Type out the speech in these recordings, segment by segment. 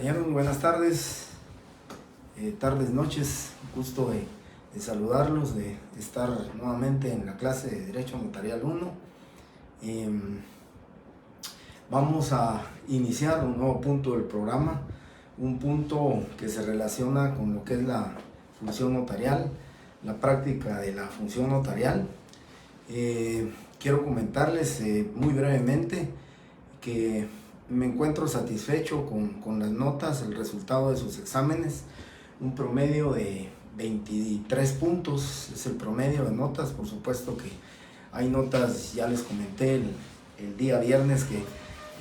Compañeros, muy buenas tardes, tardes, noches, gusto de saludarlos, de estar nuevamente en la clase de Derecho Notarial 1. Vamos a iniciar un nuevo punto del programa, un punto que se relaciona con lo que es la función notarial, la práctica de la función notarial. Quiero comentarles muy brevemente que me encuentro satisfecho con las notas, el resultado de sus exámenes, un promedio de 23 puntos, es el promedio de notas. Por supuesto que hay notas, ya les comenté el día viernes que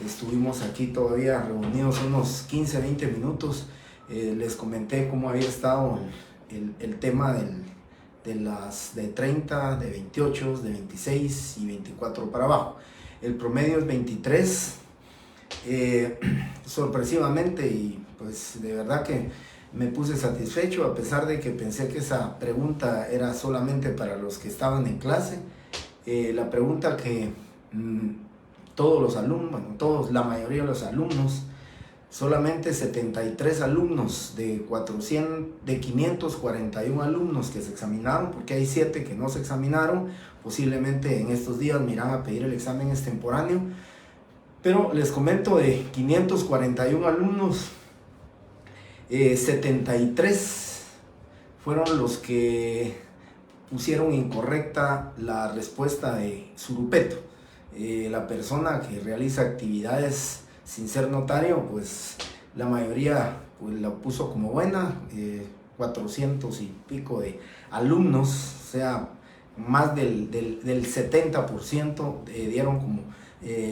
estuvimos aquí todavía reunidos unos 15-20 minutos, les comenté cómo había estado el tema de 30, de 28, de 26 y 24 para abajo. El promedio es 23. Sorpresivamente, y pues de verdad que me puse satisfecho, a pesar de que pensé que esa pregunta era solamente para los que estaban en clase. La pregunta que todos los alumnos, bueno, la mayoría de los alumnos, solamente 73 alumnos de 541 alumnos que se examinaron, porque hay 7 que no se examinaron, posiblemente en estos días me irán a pedir el examen extemporáneo. Pero les comento, de 541 alumnos, 73 fueron los que pusieron incorrecta la respuesta de Surupeto. La persona que realiza actividades sin ser notario, pues la mayoría pues, la puso como buena. 400 y pico de alumnos, o sea, más del 70% dieron como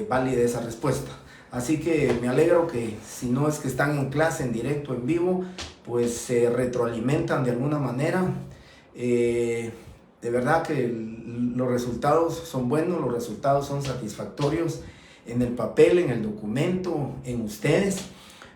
válida esa respuesta. Así que me alegro que, si no es que están en clase, en directo, en vivo, pues se retroalimentan de alguna manera. De verdad que los resultados son buenos, los resultados son satisfactorios en el papel, en el documento, en ustedes,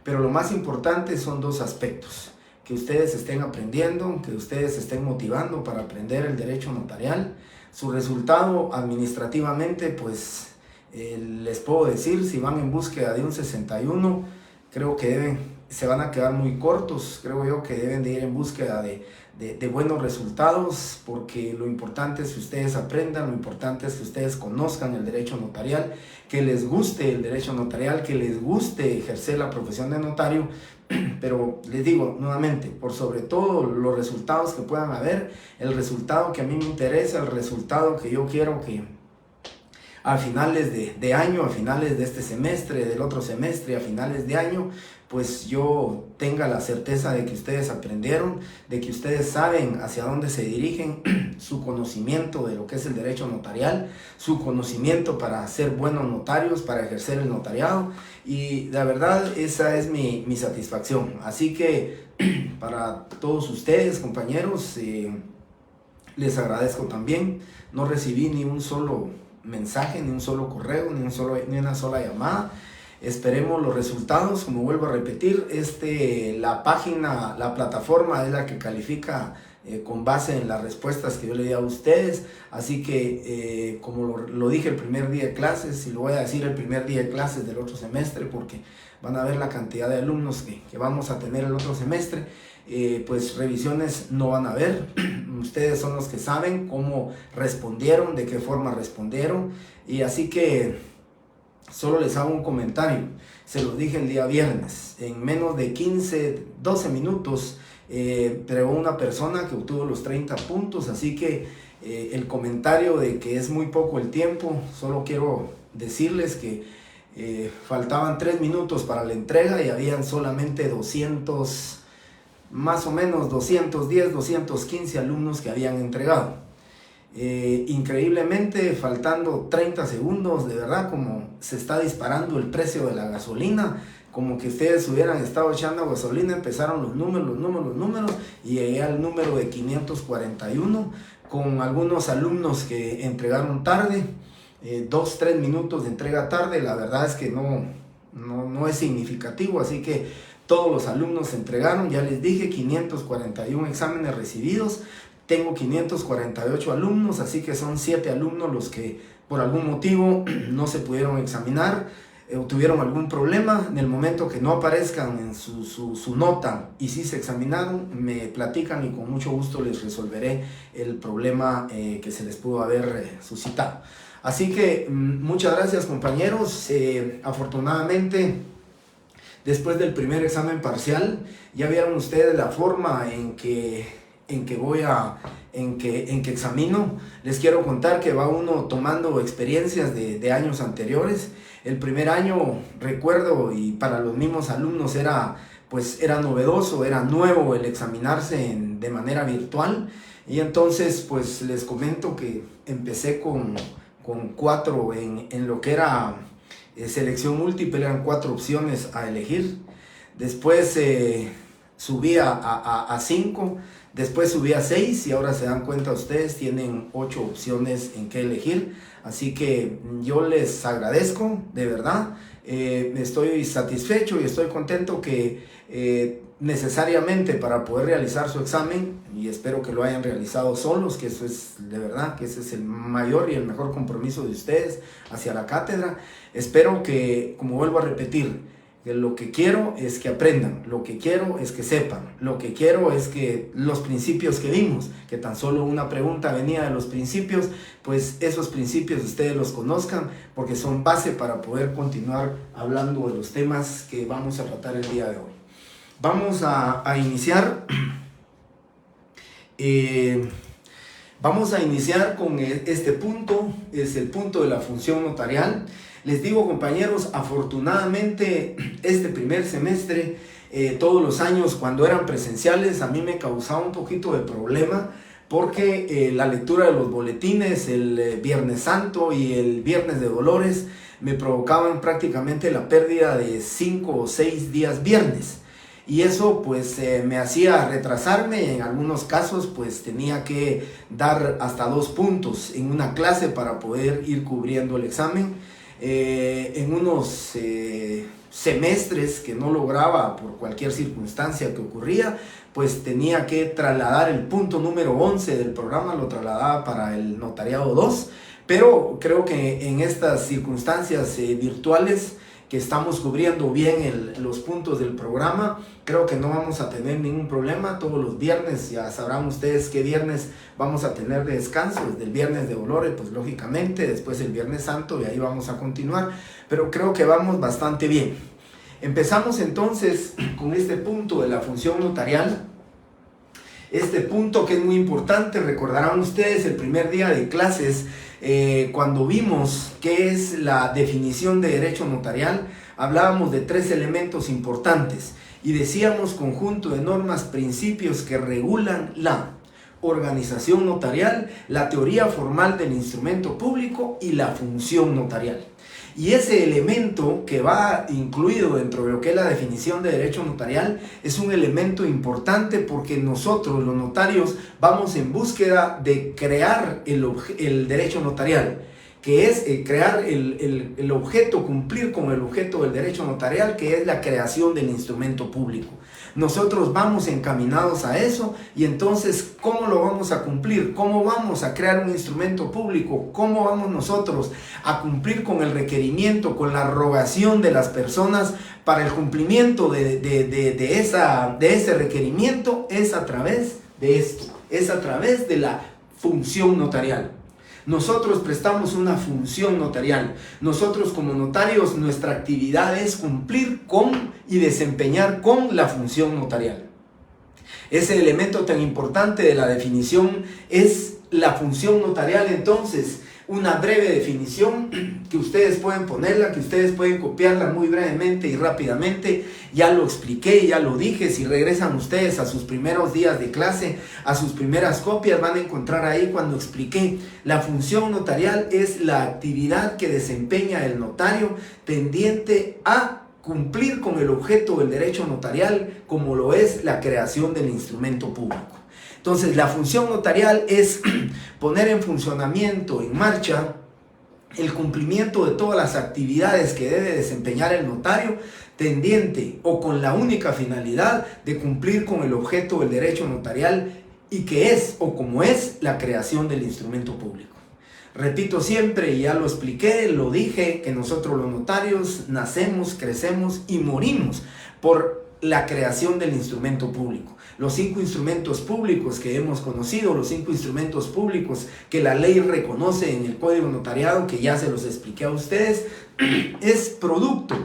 pero lo más importante son dos aspectos: que ustedes estén aprendiendo, que ustedes estén motivando para aprender el derecho notarial. Su resultado administrativamente, pues les puedo decir, si van en búsqueda de un 61, creo que se van a quedar muy cortos. Creo yo que deben de ir en búsqueda de buenos resultados, porque lo importante es que ustedes aprendan, lo importante es que ustedes conozcan el derecho notarial, que les guste el derecho notarial, que les guste ejercer la profesión de notario. Pero les digo nuevamente, por sobre todo los resultados que puedan haber, el resultado que a mí me interesa, el resultado que yo quiero que a finales de año, a finales de este semestre, del otro semestre, a finales de año, pues yo tenga la certeza de que ustedes aprendieron, de que ustedes saben hacia dónde se dirigen, su conocimiento de lo que es el derecho notarial, su conocimiento para ser buenos notarios, para ejercer el notariado, y la verdad esa es mi satisfacción. Así que para todos ustedes, compañeros, les agradezco también. No recibí ni un solo mensaje, ni un solo correo, ni una sola llamada. Esperemos los resultados. Como vuelvo a repetir, la página, la plataforma es la que califica con base en las respuestas que yo le di a ustedes. Así que como lo dije el primer día de clases, y lo voy a decir el primer día de clases del otro semestre, porque van a ver la cantidad de alumnos que vamos a tener el otro semestre, pues revisiones no van a haber. Ustedes son los que saben cómo respondieron, de qué forma respondieron, y así que solo les hago un comentario. Se los dije el día viernes, en menos de 15-12 minutos entregó una persona que obtuvo los 30 puntos, así que el comentario de que es muy poco el tiempo, solo quiero decirles que faltaban 3 minutos para la entrega y habían solamente 200, más o menos 210, 215 alumnos que habían entregado. Increíblemente, faltando 30 segundos, de verdad como se está disparando el precio de la gasolina, como que ustedes hubieran estado echando gasolina, empezaron los números, y llegué al número de 541, con algunos alumnos que entregaron tarde, 2-3 minutos de entrega tarde. La verdad es que no es significativo, así que todos los alumnos se entregaron. Ya les dije, 541 exámenes recibidos. Tengo 548 alumnos, así que son 7 alumnos los que por algún motivo no se pudieron examinar. o tuvieron algún problema, en el momento que no aparezcan en su nota y si se examinaron, me platican y con mucho gusto les resolveré el problema que se les pudo haber suscitado. Así que muchas gracias, compañeros. Afortunadamente, después del primer examen parcial, ya vieron ustedes la forma en que examino. Les quiero contar que va uno tomando experiencias de años anteriores. El primer año, recuerdo, y para los mismos alumnos era novedoso, era nuevo el examinarse de manera virtual. Y entonces pues les comento que empecé con 4 en lo que era selección múltiple, eran 4 opciones a elegir. Después subí a 5, después subí a 6 y ahora se dan cuenta ustedes, tienen 8 opciones en que elegir. Así que yo les agradezco, de verdad. Estoy satisfecho y estoy contento que necesariamente para poder realizar su examen, y espero que lo hayan realizado solos, que eso es de verdad, que ese es el mayor y el mejor compromiso de ustedes hacia la cátedra. Espero que, como vuelvo a repetir, que lo que quiero es que aprendan, lo que quiero es que sepan, lo que quiero es que los principios que vimos, que tan solo una pregunta venía de los principios, pues esos principios ustedes los conozcan, porque son base para poder continuar hablando de los temas que vamos a tratar el día de hoy. Vamos a iniciar. Vamos a iniciar con este punto, es el punto de la función notarial. Les digo, compañeros, afortunadamente este primer semestre, todos los años cuando eran presenciales, a mí me causaba un poquito de problema porque la lectura de los boletines el Viernes Santo y el Viernes de Dolores me provocaban prácticamente la pérdida de 5 o 6 días viernes. Y eso pues me hacía retrasarme, en algunos casos pues tenía que dar hasta 2 puntos en una clase para poder ir cubriendo el examen. En unos semestres que no lograba por cualquier circunstancia que ocurría, pues tenía que trasladar el punto número 11 del programa, lo trasladaba para el notariado 2, pero creo que en estas circunstancias virtuales que estamos cubriendo bien los puntos del programa, creo que no vamos a tener ningún problema. Todos los viernes, ya sabrán ustedes qué viernes vamos a tener de descanso, desde el Viernes de Dolores, pues lógicamente, después el Viernes Santo y ahí vamos a continuar, pero creo que vamos bastante bien. Empezamos entonces con este punto de la función notarial. Este punto que es muy importante, recordarán ustedes el primer día de clases, cuando vimos qué es la definición de derecho notarial, hablábamos de 3 elementos importantes y decíamos conjunto de normas, principios que regulan la organización notarial, la teoría formal del instrumento público y la función notarial. Y ese elemento que va incluido dentro de lo que es la definición de derecho notarial es un elemento importante porque nosotros, los notarios, vamos en búsqueda de crear el derecho notarial, que es crear el objeto, cumplir con el objeto del derecho notarial, que es la creación del instrumento público. Nosotros vamos encaminados a eso y entonces, ¿cómo lo vamos a cumplir? ¿Cómo vamos a crear un instrumento público? ¿Cómo vamos nosotros a cumplir con el requerimiento, con la rogación de las personas para el cumplimiento de ese requerimiento? Es a través de esto, es a través de la función notarial. Nosotros prestamos una función notarial. Nosotros como notarios, nuestra actividad es cumplir con y desempeñar con la función notarial. Ese elemento tan importante de la definición es la función notarial. Entonces, una breve definición que ustedes pueden ponerla, que ustedes pueden copiarla muy brevemente y rápidamente. Ya lo expliqué, ya lo dije. Si regresan ustedes a sus primeros días de clase, a sus primeras copias, van a encontrar ahí cuando expliqué. La función notarial es la actividad que desempeña el notario tendiente a cumplir con el objeto del derecho notarial, como lo es la creación del instrumento público. Entonces, la función notarial es poner en funcionamiento, en marcha, el cumplimiento de todas las actividades que debe desempeñar el notario, tendiente o con la única finalidad de cumplir con el objeto del derecho notarial y que es o como es la creación del instrumento público. Repito siempre, y ya lo expliqué, lo dije, que nosotros los notarios nacemos, crecemos y morimos por la creación del instrumento público. Los 5 instrumentos públicos que hemos conocido, los 5 instrumentos públicos que la ley reconoce en el Código Notariado, que ya se los expliqué a ustedes, es producto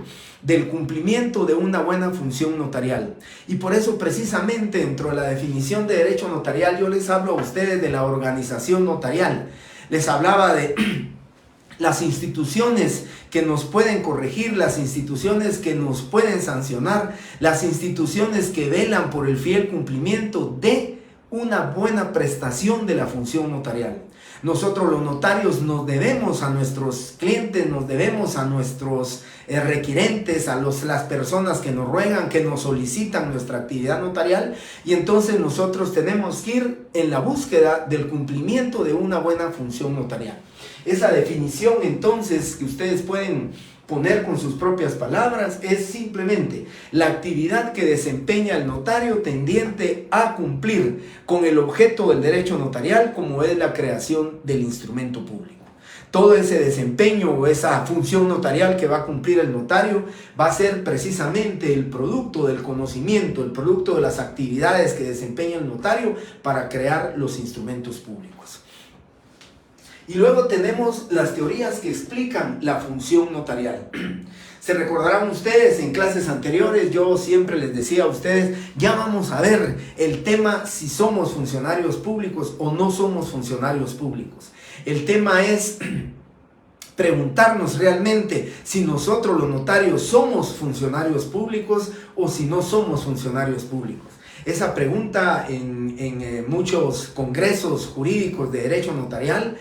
del cumplimiento de una buena función notarial. Y por eso precisamente dentro de la definición de derecho notarial yo les hablo a ustedes de la organización notarial. Les hablaba de las instituciones que nos pueden corregir, las instituciones que nos pueden sancionar, las instituciones que velan por el fiel cumplimiento de una buena prestación de la función notarial. Nosotros los notarios nos debemos a nuestros clientes, nos debemos a nuestros requirentes, a las personas que nos ruegan, que nos solicitan nuestra actividad notarial, y entonces nosotros tenemos que ir en la búsqueda del cumplimiento de una buena función notarial. Esa definición entonces que ustedes pueden poner con sus propias palabras es simplemente la actividad que desempeña el notario tendiente a cumplir con el objeto del derecho notarial, como es la creación del instrumento público. Todo ese desempeño o esa función notarial que va a cumplir el notario va a ser precisamente el producto del conocimiento, el producto de las actividades que desempeña el notario para crear los instrumentos públicos. Y luego tenemos las teorías que explican la función notarial. Se recordarán ustedes, en clases anteriores yo siempre les decía a ustedes, ya vamos a ver el tema si somos funcionarios públicos o no somos funcionarios públicos. El tema es preguntarnos realmente si nosotros los notarios somos funcionarios públicos o si no somos funcionarios públicos. Esa pregunta en muchos congresos jurídicos de derecho notarial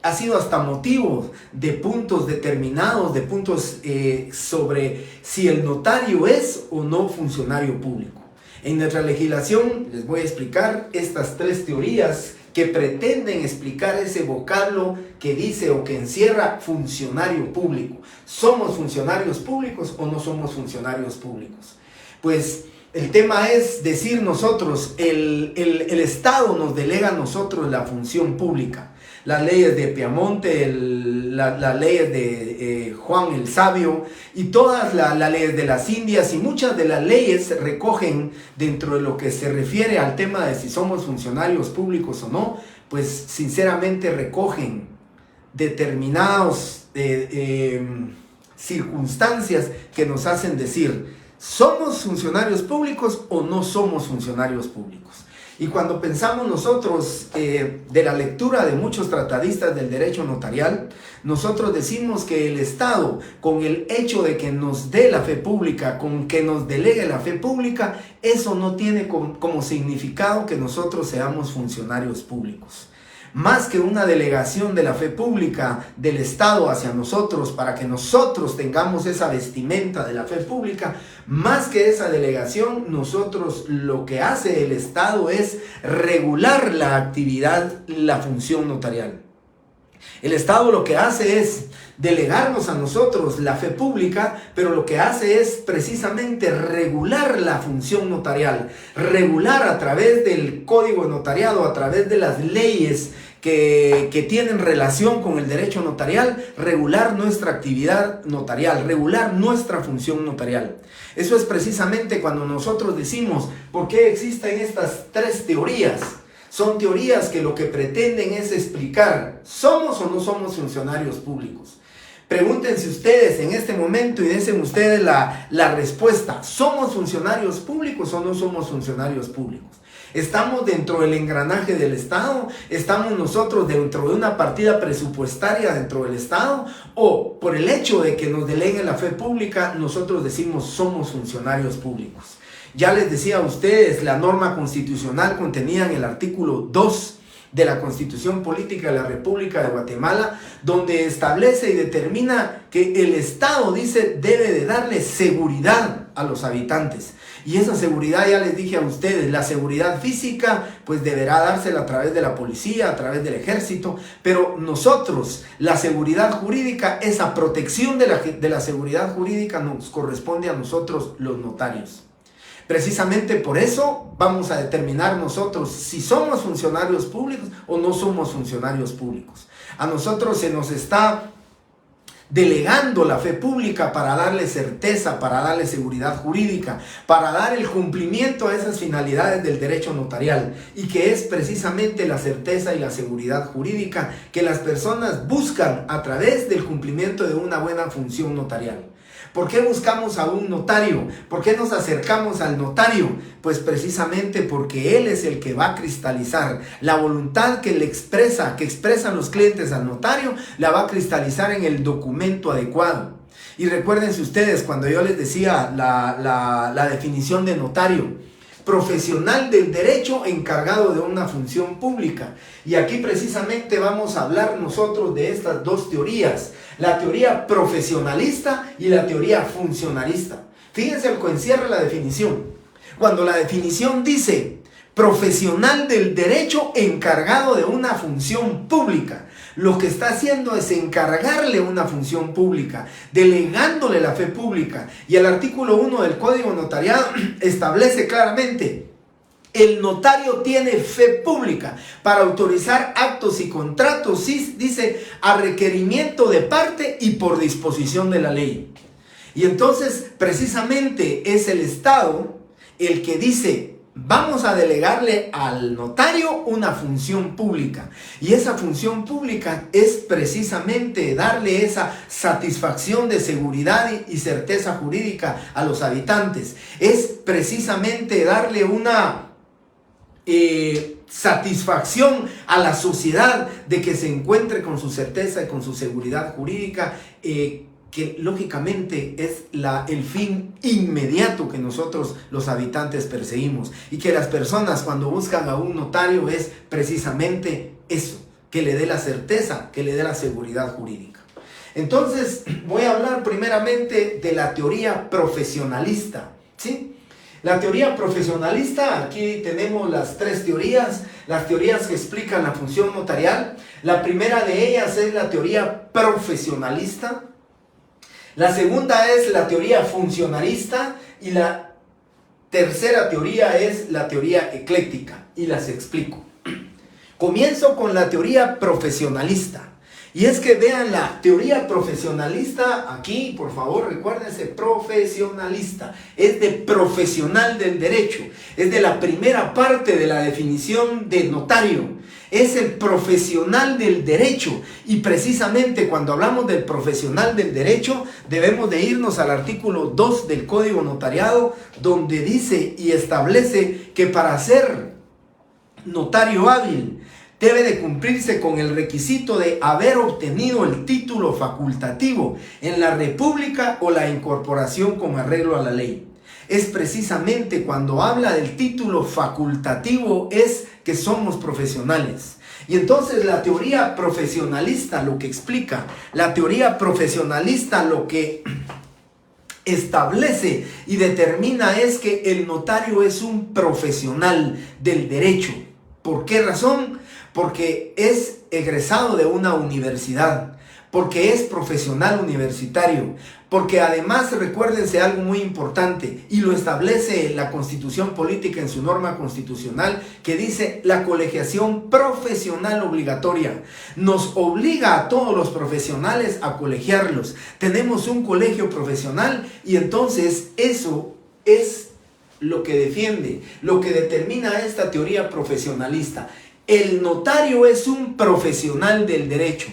ha sido hasta motivo de puntos determinados, de puntos sobre si el notario es o no funcionario público. En nuestra legislación les voy a explicar estas 3 teorías que pretenden explicar ese vocablo que dice o que encierra funcionario público. ¿Somos funcionarios públicos o no somos funcionarios públicos? Pues el tema es decir nosotros, el Estado nos delega a nosotros la función pública. Las leyes de Piamonte, las leyes de Juan el Sabio y todas las leyes de las Indias y muchas de las leyes recogen dentro de lo que se refiere al tema de si somos funcionarios públicos o no, pues sinceramente recogen determinadas circunstancias que nos hacen decir ¿somos funcionarios públicos o no somos funcionarios públicos? Y cuando pensamos nosotros de la lectura de muchos tratadistas del derecho notarial, nosotros decimos que el Estado, con el hecho de que nos dé la fe pública, con que nos delegue la fe pública, eso no tiene como significado que nosotros seamos funcionarios públicos. Más que una delegación de la fe pública del Estado hacia nosotros para que nosotros tengamos esa vestimenta de la fe pública, más que esa delegación, nosotros lo que hace el Estado es regular la actividad, la función notarial. El Estado lo que hace es delegarnos a nosotros la fe pública, pero lo que hace es precisamente regular la función notarial, regular a través del código notariado, a través de las leyes que tienen relación con el derecho notarial, regular nuestra actividad notarial, regular nuestra función notarial. Eso es precisamente cuando nosotros decimos, ¿por qué existen estas 3 teorías? Son teorías que lo que pretenden es explicar, ¿somos o no somos funcionarios públicos? Pregúntense ustedes en este momento y den ustedes la respuesta. ¿Somos funcionarios públicos o no somos funcionarios públicos? ¿Estamos dentro del engranaje del Estado? ¿Estamos nosotros dentro de una partida presupuestaria dentro del Estado? ¿O por el hecho de que nos deleguen la fe pública, nosotros decimos somos funcionarios públicos? Ya les decía a ustedes la norma constitucional contenida en el artículo 2 de la Constitución Política de la República de Guatemala, donde establece y determina que el Estado, dice, debe de darle seguridad a los habitantes. Y esa seguridad, ya les dije a ustedes, la seguridad física, pues deberá dársela a través de la policía, a través del ejército, pero nosotros, la seguridad jurídica, esa protección de la seguridad jurídica nos corresponde a nosotros los notarios. Precisamente por eso vamos a determinar nosotros si somos funcionarios públicos o no somos funcionarios públicos. A nosotros se nos está delegando la fe pública para darle certeza, para darle seguridad jurídica, para dar el cumplimiento a esas finalidades del derecho notarial, y que es precisamente la certeza y la seguridad jurídica que las personas buscan a través del cumplimiento de una buena función notarial. ¿Por qué buscamos a un notario? ¿Por qué nos acercamos al notario? Pues precisamente porque él es el que va a cristalizar la voluntad que expresan los clientes al notario, la va a cristalizar en el documento adecuado. Y recuérdense ustedes cuando yo les decía la definición de notario: profesional del derecho encargado de una función pública. Y aquí precisamente vamos a hablar nosotros de estas dos teorías: la teoría profesionalista y la teoría funcionalista. Fíjense el que encierra la definición. Cuando la definición dice profesional del derecho encargado de una función pública, lo que está haciendo es encargarle una función pública, delegándole la fe pública. Y el artículo 1 del Código Notariado establece claramente: el notario tiene fe pública para autorizar actos y contratos, dice, a requerimiento de parte y por disposición de la ley. Y entonces precisamente es el Estado el que dice: vamos a delegarle al notario una función pública. Y esa función pública es precisamente darle esa satisfacción de seguridad y certeza jurídica a los habitantes. Es precisamente darle una satisfacción a la sociedad de que se encuentre con su certeza y con su seguridad jurídica, que lógicamente es el fin inmediato que nosotros los habitantes perseguimos, y que las personas cuando buscan a un notario es precisamente eso, que le dé la certeza, que le dé la seguridad jurídica. Entonces voy a hablar primeramente de la teoría profesionalista, ¿sí? La teoría profesionalista, aquí tenemos las tres teorías, las teorías que explican la función notarial. La primera de ellas es la teoría profesionalista. La segunda es la teoría funcionalista y la tercera teoría es la teoría ecléctica, y las explico. Comienzo con la teoría profesionalista. Y es que vean la teoría profesionalista, aquí por favor recuérdense, profesionalista, es de profesional del derecho, es de la primera parte de la definición de notario, es el profesional del derecho. Y precisamente cuando hablamos del profesional del derecho debemos de irnos al artículo 2 del Código Notariado, donde dice y establece que para ser notario hábil debe de cumplirse con el requisito de haber obtenido el título facultativo en la República o la incorporación con arreglo a la ley. Es precisamente cuando habla del título facultativo es que somos profesionales. Y entonces la teoría profesionalista lo que explica, la teoría profesionalista lo que establece y determina es que el notario es un profesional del derecho. ¿Por qué razón? Porque es egresado de una universidad, porque es profesional universitario, porque además recuérdense algo muy importante, y lo establece la Constitución Política en su norma constitucional, que dice la colegiación profesional obligatoria. Nos obliga a todos los profesionales a colegiarlos. Tenemos un colegio profesional y entonces eso es lo que defiende, lo que determina esta teoría profesionalista. El notario es un profesional del derecho.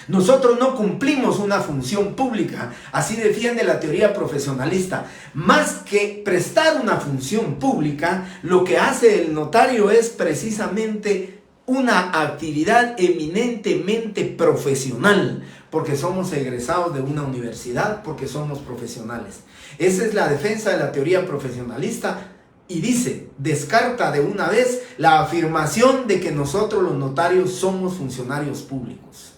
Nosotros no cumplimos una función pública, así defiende la teoría profesionalista. Más que prestar una función pública, lo que hace el notario es precisamente una actividad eminentemente profesional, porque somos egresados de una universidad, porque somos profesionales. Esa es la defensa de la teoría profesionalista. Y dice, descarta de una vez la afirmación de que nosotros los notarios somos funcionarios públicos.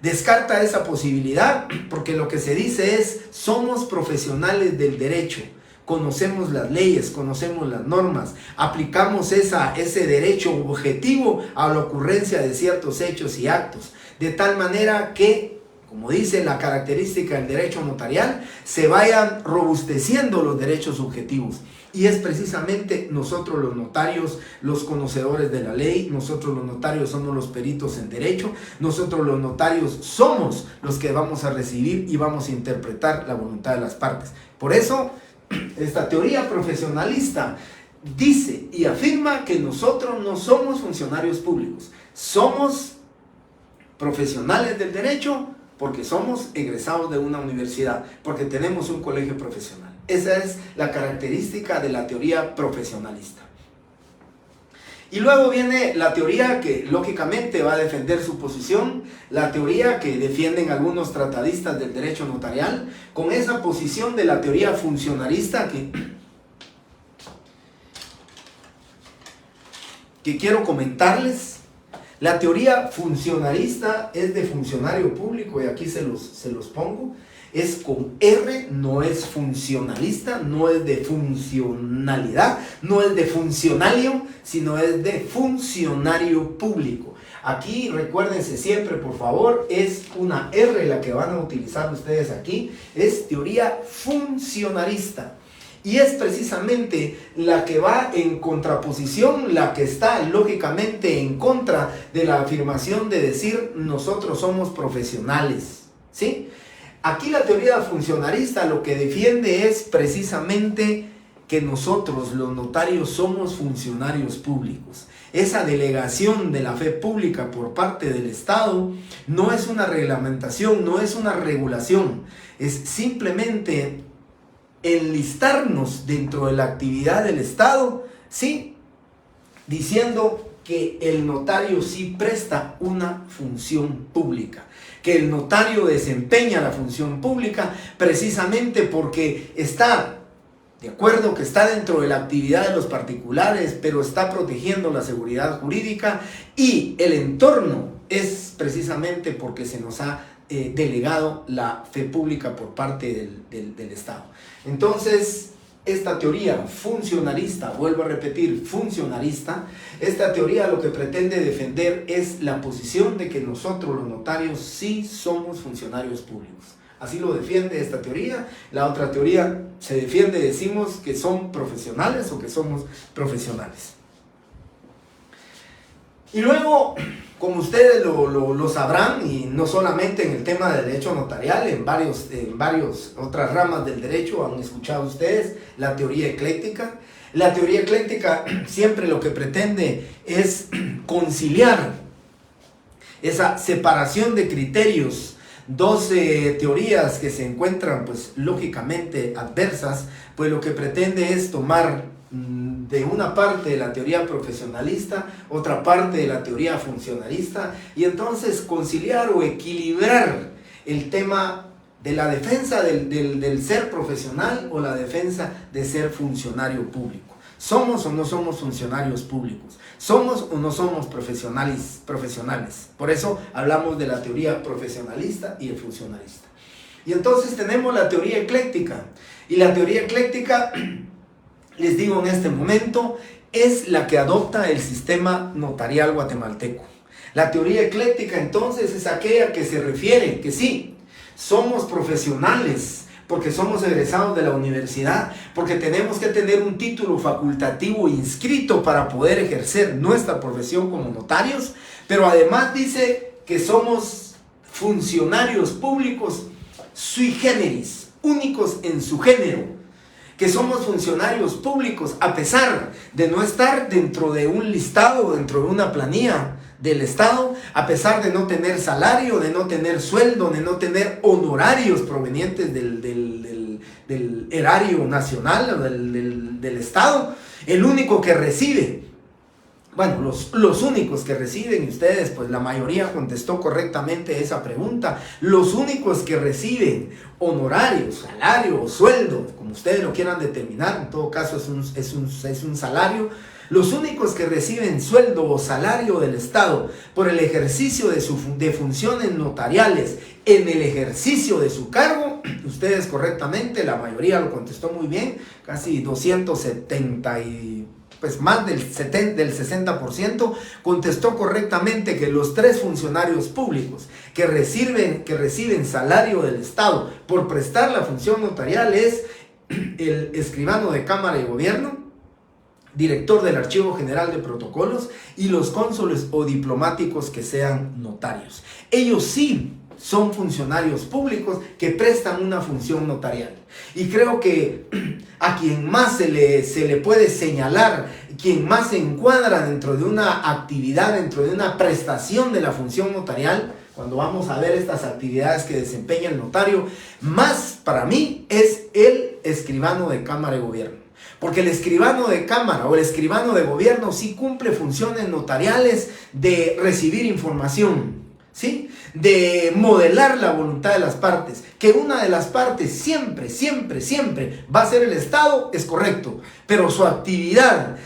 Descarta esa posibilidad porque lo que se dice es, somos profesionales del derecho, conocemos las leyes, conocemos las normas, aplicamos ese derecho objetivo a la ocurrencia de ciertos hechos y actos, de tal manera que como dice la característica del derecho notarial, se vayan robusteciendo los derechos subjetivos. Y es precisamente nosotros los notarios, los conocedores de la ley, nosotros los notarios somos los peritos en derecho, nosotros los notarios somos los que vamos a recibir y vamos a interpretar la voluntad de las partes. Por eso, esta teoría profesionalista dice y afirma que nosotros no somos funcionarios públicos, somos profesionales del derecho porque somos egresados de una universidad, porque tenemos un colegio profesional. Esa es la característica de la teoría profesionalista. Y luego viene la teoría que lógicamente va a defender su posición, la teoría que defienden algunos tratadistas del derecho notarial, con esa posición de la teoría funcionalista que quiero comentarles. La teoría funcionalista es de funcionario público, y aquí se los pongo. Es con R, no es funcionalista, no es de funcionalidad, no es de funcionario, sino es de funcionario público. Aquí recuérdense siempre, por favor, es una R la que van a utilizar ustedes aquí, es teoría funcionalista. Y es precisamente la que va en contraposición, la que está lógicamente en contra de la afirmación de decir nosotros somos profesionales, ¿sí? Aquí la teoría funcionalista lo que defiende es precisamente que nosotros los notarios somos funcionarios públicos. Esa delegación de la fe pública por parte del Estado no es una reglamentación, no es una regulación, es simplemente enlistarnos dentro de la actividad del Estado, ¿sí? Diciendo que el notario sí presta una función pública, que el notario desempeña la función pública precisamente porque está de acuerdo que está dentro de la actividad de los particulares, pero está protegiendo la seguridad jurídica, y el entorno es precisamente porque se nos ha delegado la fe pública por parte del Estado. Entonces, esta teoría funcionalista, vuelvo a repetir, funcionalista, esta teoría lo que pretende defender es la posición de que nosotros los notarios sí somos funcionarios públicos. Así lo defiende esta teoría. La otra teoría se defiende, decimos que son profesionales o que somos profesionales. Y luego, como ustedes lo sabrán, y no solamente en el tema del derecho notarial, en varias otras ramas del derecho han escuchado ustedes la teoría ecléctica. La teoría ecléctica siempre lo que pretende es conciliar esa separación de criterios, dos teorías que se encuentran pues lógicamente adversas, pues lo que pretende es tomar de una parte de la teoría profesionalista, otra parte de la teoría funcionalista, y entonces conciliar o equilibrar el tema de la defensa del ser profesional o la defensa de ser funcionario público. ¿Somos o no somos funcionarios públicos? ¿Somos o no somos profesionales? Por eso hablamos de la teoría profesionalista y el funcionalista. Y entonces tenemos la teoría ecléctica. Y la teoría ecléctica, les digo en este momento, es la que adopta el sistema notarial guatemalteco. La teoría ecléctica entonces es aquella que se refiere que sí, somos profesionales, porque somos egresados de la universidad, porque tenemos que tener un título facultativo inscrito para poder ejercer nuestra profesión como notarios, pero además dice que somos funcionarios públicos sui generis, únicos en su género, que somos funcionarios públicos a pesar de no estar dentro de un listado, dentro de una planilla del Estado, a pesar de no tener salario, de no tener sueldo, de no tener honorarios provenientes del erario nacional o del Estado. El único que recibe, bueno, los únicos que reciben, y ustedes, pues la mayoría contestó correctamente esa pregunta, los únicos que reciben honorarios, salario o sueldo, como ustedes lo quieran determinar, en todo caso es un salario. Los únicos que reciben sueldo o salario del Estado por el ejercicio de funciones notariales en el ejercicio de su cargo, ustedes correctamente, la mayoría lo contestó muy bien, casi 270 y pues más del 60%, contestó correctamente que los 3 funcionarios públicos que reciben salario del Estado por prestar la función notarial es el escribano de Cámara y Gobierno, director del Archivo General de Protocolos y los cónsules o diplomáticos que sean notarios. Ellos sí son funcionarios públicos que prestan una función notarial. Y creo que a quien más se le puede señalar, quien más se encuadra dentro de una actividad, dentro de una prestación de la función notarial, cuando vamos a ver estas actividades que desempeña el notario, más para mí es el escribano de Cámara y Gobierno. Porque el escribano de Cámara o el escribano de Gobierno sí cumple funciones notariales de recibir información, ¿sí? De modelar la voluntad de las partes. Que una de las partes siempre va a ser el Estado, es correcto. Pero su actividad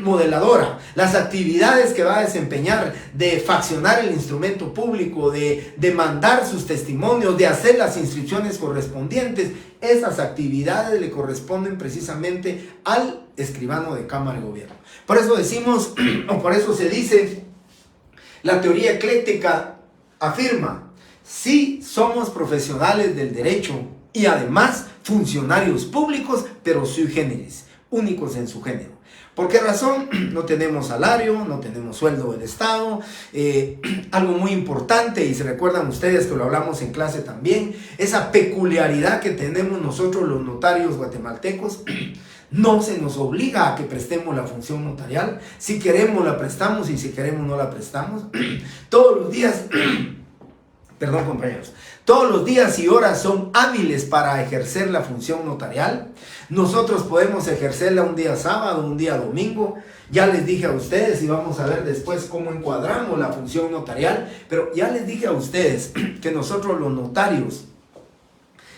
modeladora, las actividades que va a desempeñar de faccionar el instrumento público, de mandar sus testimonios, de hacer las inscripciones correspondientes, esas actividades le corresponden precisamente al escribano de Cámara y Gobierno. Por eso decimos, o por eso se dice, la teoría ecléctica afirma: sí somos profesionales del derecho y además funcionarios públicos, pero sui generis, únicos en su género. ¿Por qué razón? No tenemos salario, no tenemos sueldo del Estado. Algo muy importante, y se recuerdan ustedes que lo hablamos en clase también, esa peculiaridad que tenemos nosotros los notarios guatemaltecos. No se nos obliga a que prestemos la función notarial. Si queremos la prestamos y si queremos no la prestamos. Todos los días, perdón compañeros, todos los días y horas son hábiles para ejercer la función notarial. Nosotros podemos ejercerla un día sábado, un día domingo. Ya les dije a ustedes, y vamos a ver después cómo encuadramos la función notarial, pero ya les dije a ustedes que nosotros los notarios,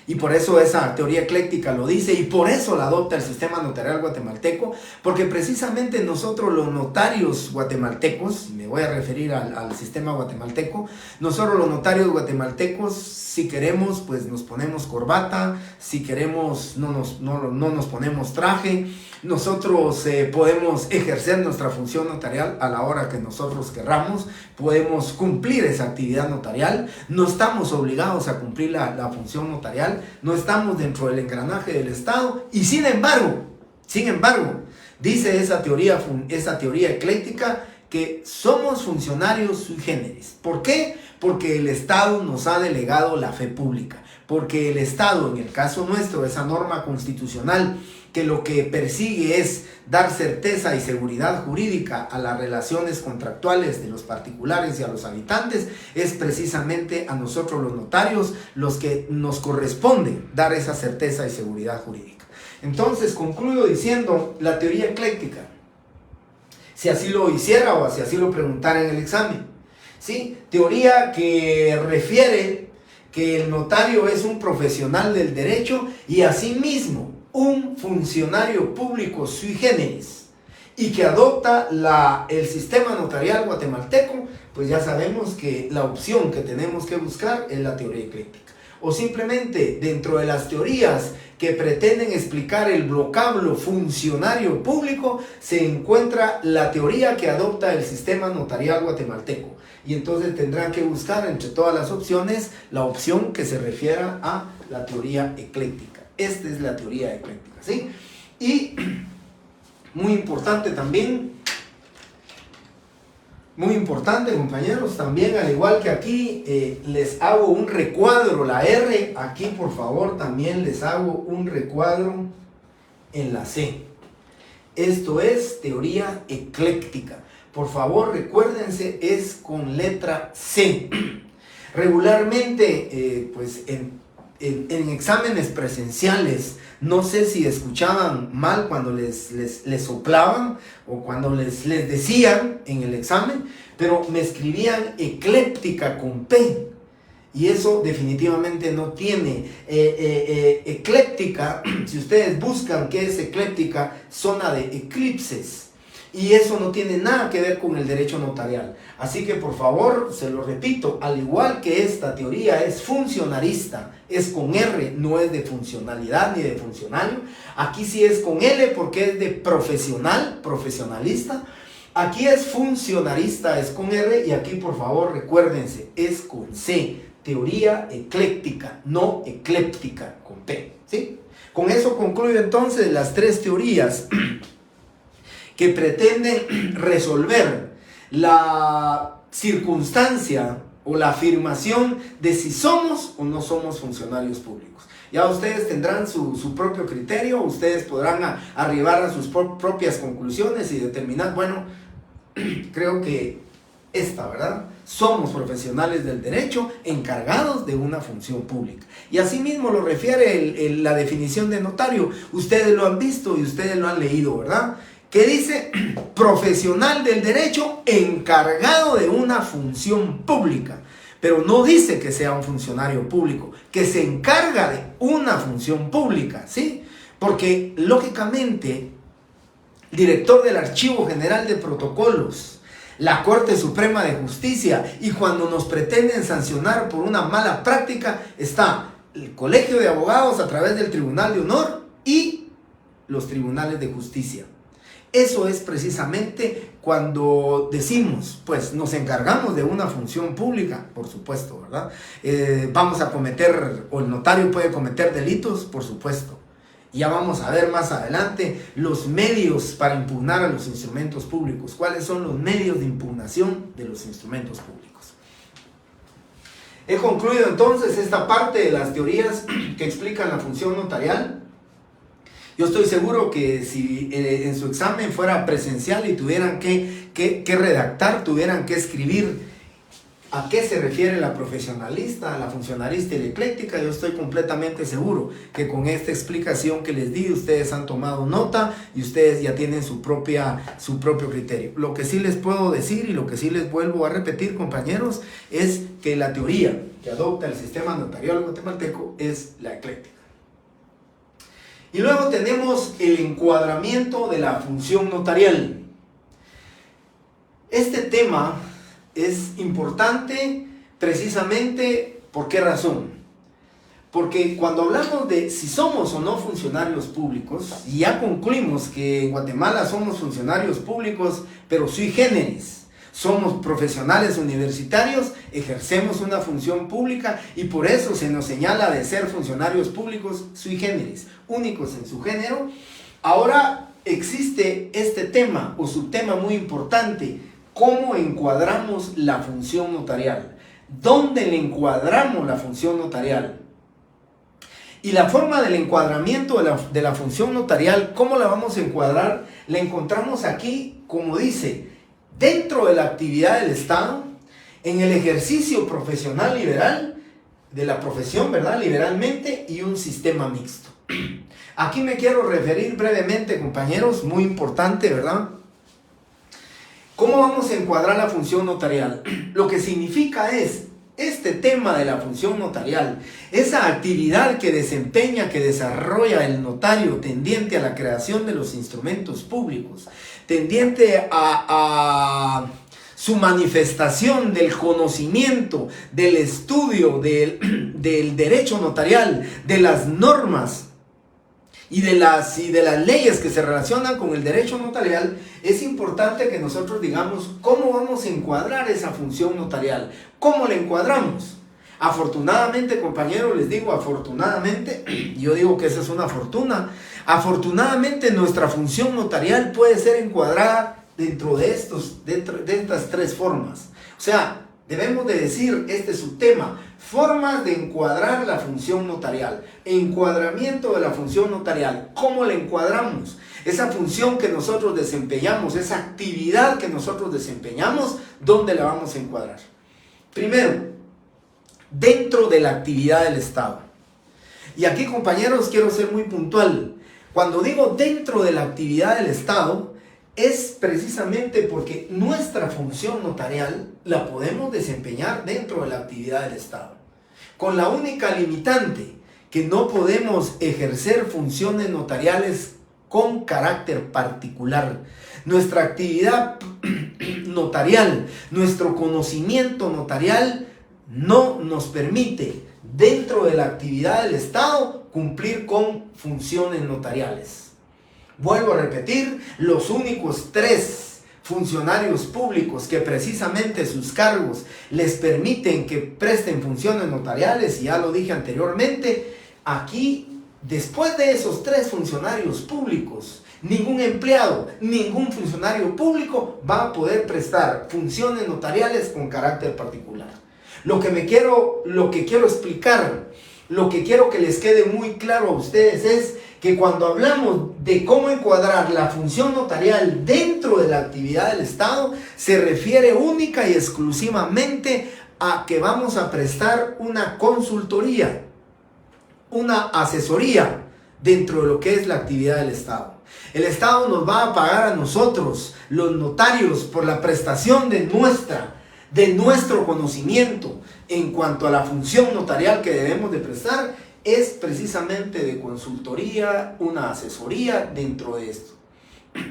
y por eso esa teoría ecléctica lo dice, y por eso la adopta el sistema notarial guatemalteco, porque precisamente nosotros los notarios guatemaltecos, me voy a referir al sistema guatemalteco, nosotros los notarios guatemaltecos, si queremos, pues nos ponemos corbata, si queremos, no nos ponemos traje. Nosotros podemos ejercer nuestra función notarial a la hora que nosotros querramos, podemos cumplir esa actividad notarial, no estamos obligados a cumplir la función notarial, no estamos dentro del engranaje del Estado, y sin embargo, dice esa teoría ecléctica que somos funcionarios sui generis. ¿Por qué? Porque el Estado nos ha delegado la fe pública, porque el Estado, en el caso nuestro, esa norma constitucional, que lo que persigue es dar certeza y seguridad jurídica a las relaciones contractuales de los particulares y a los habitantes, es precisamente a nosotros los notarios los que nos corresponde dar esa certeza y seguridad jurídica. Entonces concluyo diciendo la teoría ecléctica, si así lo hiciera o si así lo preguntara en el examen, ¿sí? Teoría que refiere que el notario es un profesional del derecho y asimismo un funcionario público sui generis, y que adopta el sistema notarial guatemalteco, pues ya sabemos que la opción que tenemos que buscar es la teoría ecléctica. O simplemente dentro de las teorías que pretenden explicar el vocablo funcionario público, se encuentra la teoría que adopta el sistema notarial guatemalteco. Y entonces tendrán que buscar entre todas las opciones la opción que se refiera a la teoría ecléctica. Esta es la teoría ecléctica, ¿sí? Y muy importante también, muy importante, compañeros, también al igual que aquí les hago un recuadro, la R, aquí por favor también les hago un recuadro en la C. Esto es teoría ecléctica. Por favor, recuérdense, es con letra C. Regularmente, pues en exámenes presenciales, no sé si escuchaban mal cuando les soplaban o cuando les decían en el examen, pero me escribían ecléctica con P, y eso definitivamente no tiene. Ecléctica, si ustedes buscan qué es ecléctica, zona de eclipses. Y eso no tiene nada que ver con el derecho notarial. Así que por favor, se lo repito, al igual que esta teoría es funcionarista, es con R, no es de funcionalidad ni de funcionario. Aquí sí es con L porque es de profesional, profesionalista. Aquí es funcionarista, es con R, y aquí por favor recuérdense, es con C, teoría ecléctica, no ecléptica, con P, ¿sí? Con eso concluyo entonces las tres teorías que pretenden resolver la circunstancia o la afirmación de si somos o no somos funcionarios públicos. Ya ustedes tendrán su propio criterio, ustedes podrán arribar a sus propias conclusiones y determinar, bueno, creo que esta, ¿verdad? Somos profesionales del derecho encargados de una función pública. Y así mismo lo refiere la definición de notario. Ustedes lo han visto y ustedes lo han leído, ¿verdad? Que dice profesional del derecho encargado de una función pública. Pero no dice que sea un funcionario público, que se encarga de una función pública, ¿sí? Porque lógicamente, director del Archivo General de Protocolos, la Corte Suprema de Justicia, y cuando nos pretenden sancionar por una mala práctica, está el Colegio de Abogados a través del Tribunal de Honor y los Tribunales de Justicia. Eso es precisamente cuando decimos, pues nos encargamos de una función pública, por supuesto, ¿verdad? Vamos a cometer, o el notario puede cometer delitos, por supuesto. Ya vamos a ver más adelante los medios para impugnar a los instrumentos públicos. ¿Cuáles son los medios de impugnación de los instrumentos públicos? He concluido entonces esta parte de las teorías que explican la función notarial. Yo estoy seguro que si en su examen fuera presencial y tuvieran que redactar, tuvieran que escribir a qué se refiere la profesionalista, la funcionarista y la ecléctica, yo estoy completamente seguro que con esta explicación que les di, ustedes han tomado nota y ustedes ya tienen su propio criterio. Lo que sí les puedo decir y lo que sí les vuelvo a repetir, compañeros, es que la teoría que adopta el sistema notarial guatemalteco es la ecléctica. Y luego tenemos el encuadramiento de la función notarial. Este tema es importante precisamente, ¿por qué razón? Porque cuando hablamos de si somos o no funcionarios públicos, y ya concluimos que en Guatemala somos funcionarios públicos, pero sui generis. Somos profesionales universitarios, ejercemos una función pública y por eso se nos señala de ser funcionarios públicos sui generis, únicos en su género. Ahora existe este tema o subtema muy importante: ¿cómo encuadramos la función notarial? ¿Dónde le encuadramos la función notarial? Y la forma del encuadramiento de la función notarial, ¿cómo la vamos a encuadrar? La encontramos aquí, como dice, dentro de la actividad del Estado, en el ejercicio profesional liberal, de la profesión, ¿verdad? Liberalmente, y un sistema mixto. Aquí me quiero referir brevemente, compañeros, muy importante, ¿verdad? ¿Cómo vamos a encuadrar la función notarial? Lo que significa es, este tema de la función notarial, esa actividad que desempeña, que desarrolla el notario tendiente a la creación de los instrumentos públicos, tendiente a su manifestación del conocimiento, del estudio, del derecho notarial, de las normas y de las leyes que se relacionan con el derecho notarial. Es importante que nosotros digamos cómo vamos a encuadrar esa función notarial. ¿Cómo la encuadramos? Afortunadamente, compañeros, les digo afortunadamente, yo digo que esa es una fortuna. Afortunadamente, nuestra función notarial puede ser encuadrada dentro de estas tres formas. O sea, debemos de decir este subtema: formas de encuadrar la función notarial. Encuadramiento de la función notarial. ¿Cómo la encuadramos? Esa función que nosotros desempeñamos, esa actividad que nosotros desempeñamos, ¿dónde la vamos a encuadrar? Primero, dentro de la actividad del Estado. Y aquí, compañeros, quiero ser muy puntual. Cuando digo dentro de la actividad del Estado, es precisamente porque nuestra función notarial la podemos desempeñar dentro de la actividad del Estado, con la única limitante que no podemos ejercer funciones notariales con carácter particular. Nuestra actividad notarial, nuestro conocimiento notarial no nos permite, dentro de la actividad del Estado, cumplir con funciones notariales. Vuelvo a repetir, los únicos 3 funcionarios públicos que precisamente sus cargos les permiten que presten funciones notariales, y ya lo dije anteriormente, aquí, después de esos 3 funcionarios públicos, ningún empleado, ningún funcionario público va a poder prestar funciones notariales con carácter particular. Lo que quiero explicar, lo que quiero que les quede muy claro a ustedes es que cuando hablamos de cómo encuadrar la función notarial dentro de la actividad del Estado, se refiere única y exclusivamente a que vamos a prestar una consultoría, una asesoría dentro de lo que es la actividad del Estado. El Estado nos va a pagar a nosotros, los notarios, por la prestación de nuestro conocimiento en cuanto a la función notarial que debemos de prestar. Es precisamente de consultoría, una asesoría dentro de esto.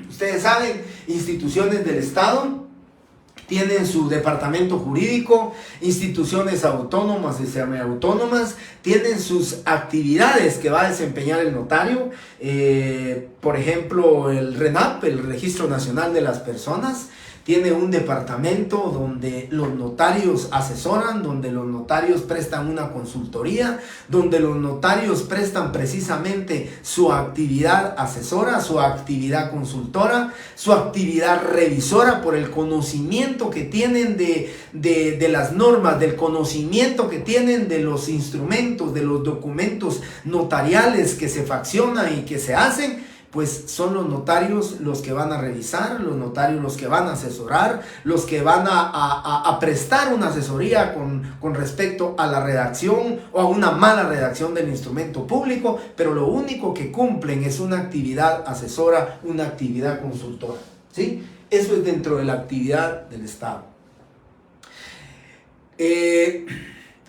Ustedes saben, instituciones del Estado tienen su departamento jurídico, instituciones autónomas y semiautónomas tienen sus actividades que va a desempeñar el notario. Por ejemplo, el RENAP, el Registro Nacional de las Personas, tiene un departamento donde los notarios asesoran, donde los notarios prestan una consultoría, donde los notarios prestan precisamente su actividad asesora, su actividad consultora, su actividad revisora por el conocimiento que tienen de las normas, del conocimiento que tienen de los instrumentos, de los documentos notariales que se faccionan y que se hacen. Pues son los notarios los que van a revisar, los notarios los que van a asesorar, los que van a prestar una asesoría con respecto a la redacción o a una mala redacción del instrumento público, pero lo único que cumplen es una actividad asesora, una actividad consultora, ¿sí? Eso es dentro de la actividad del Estado.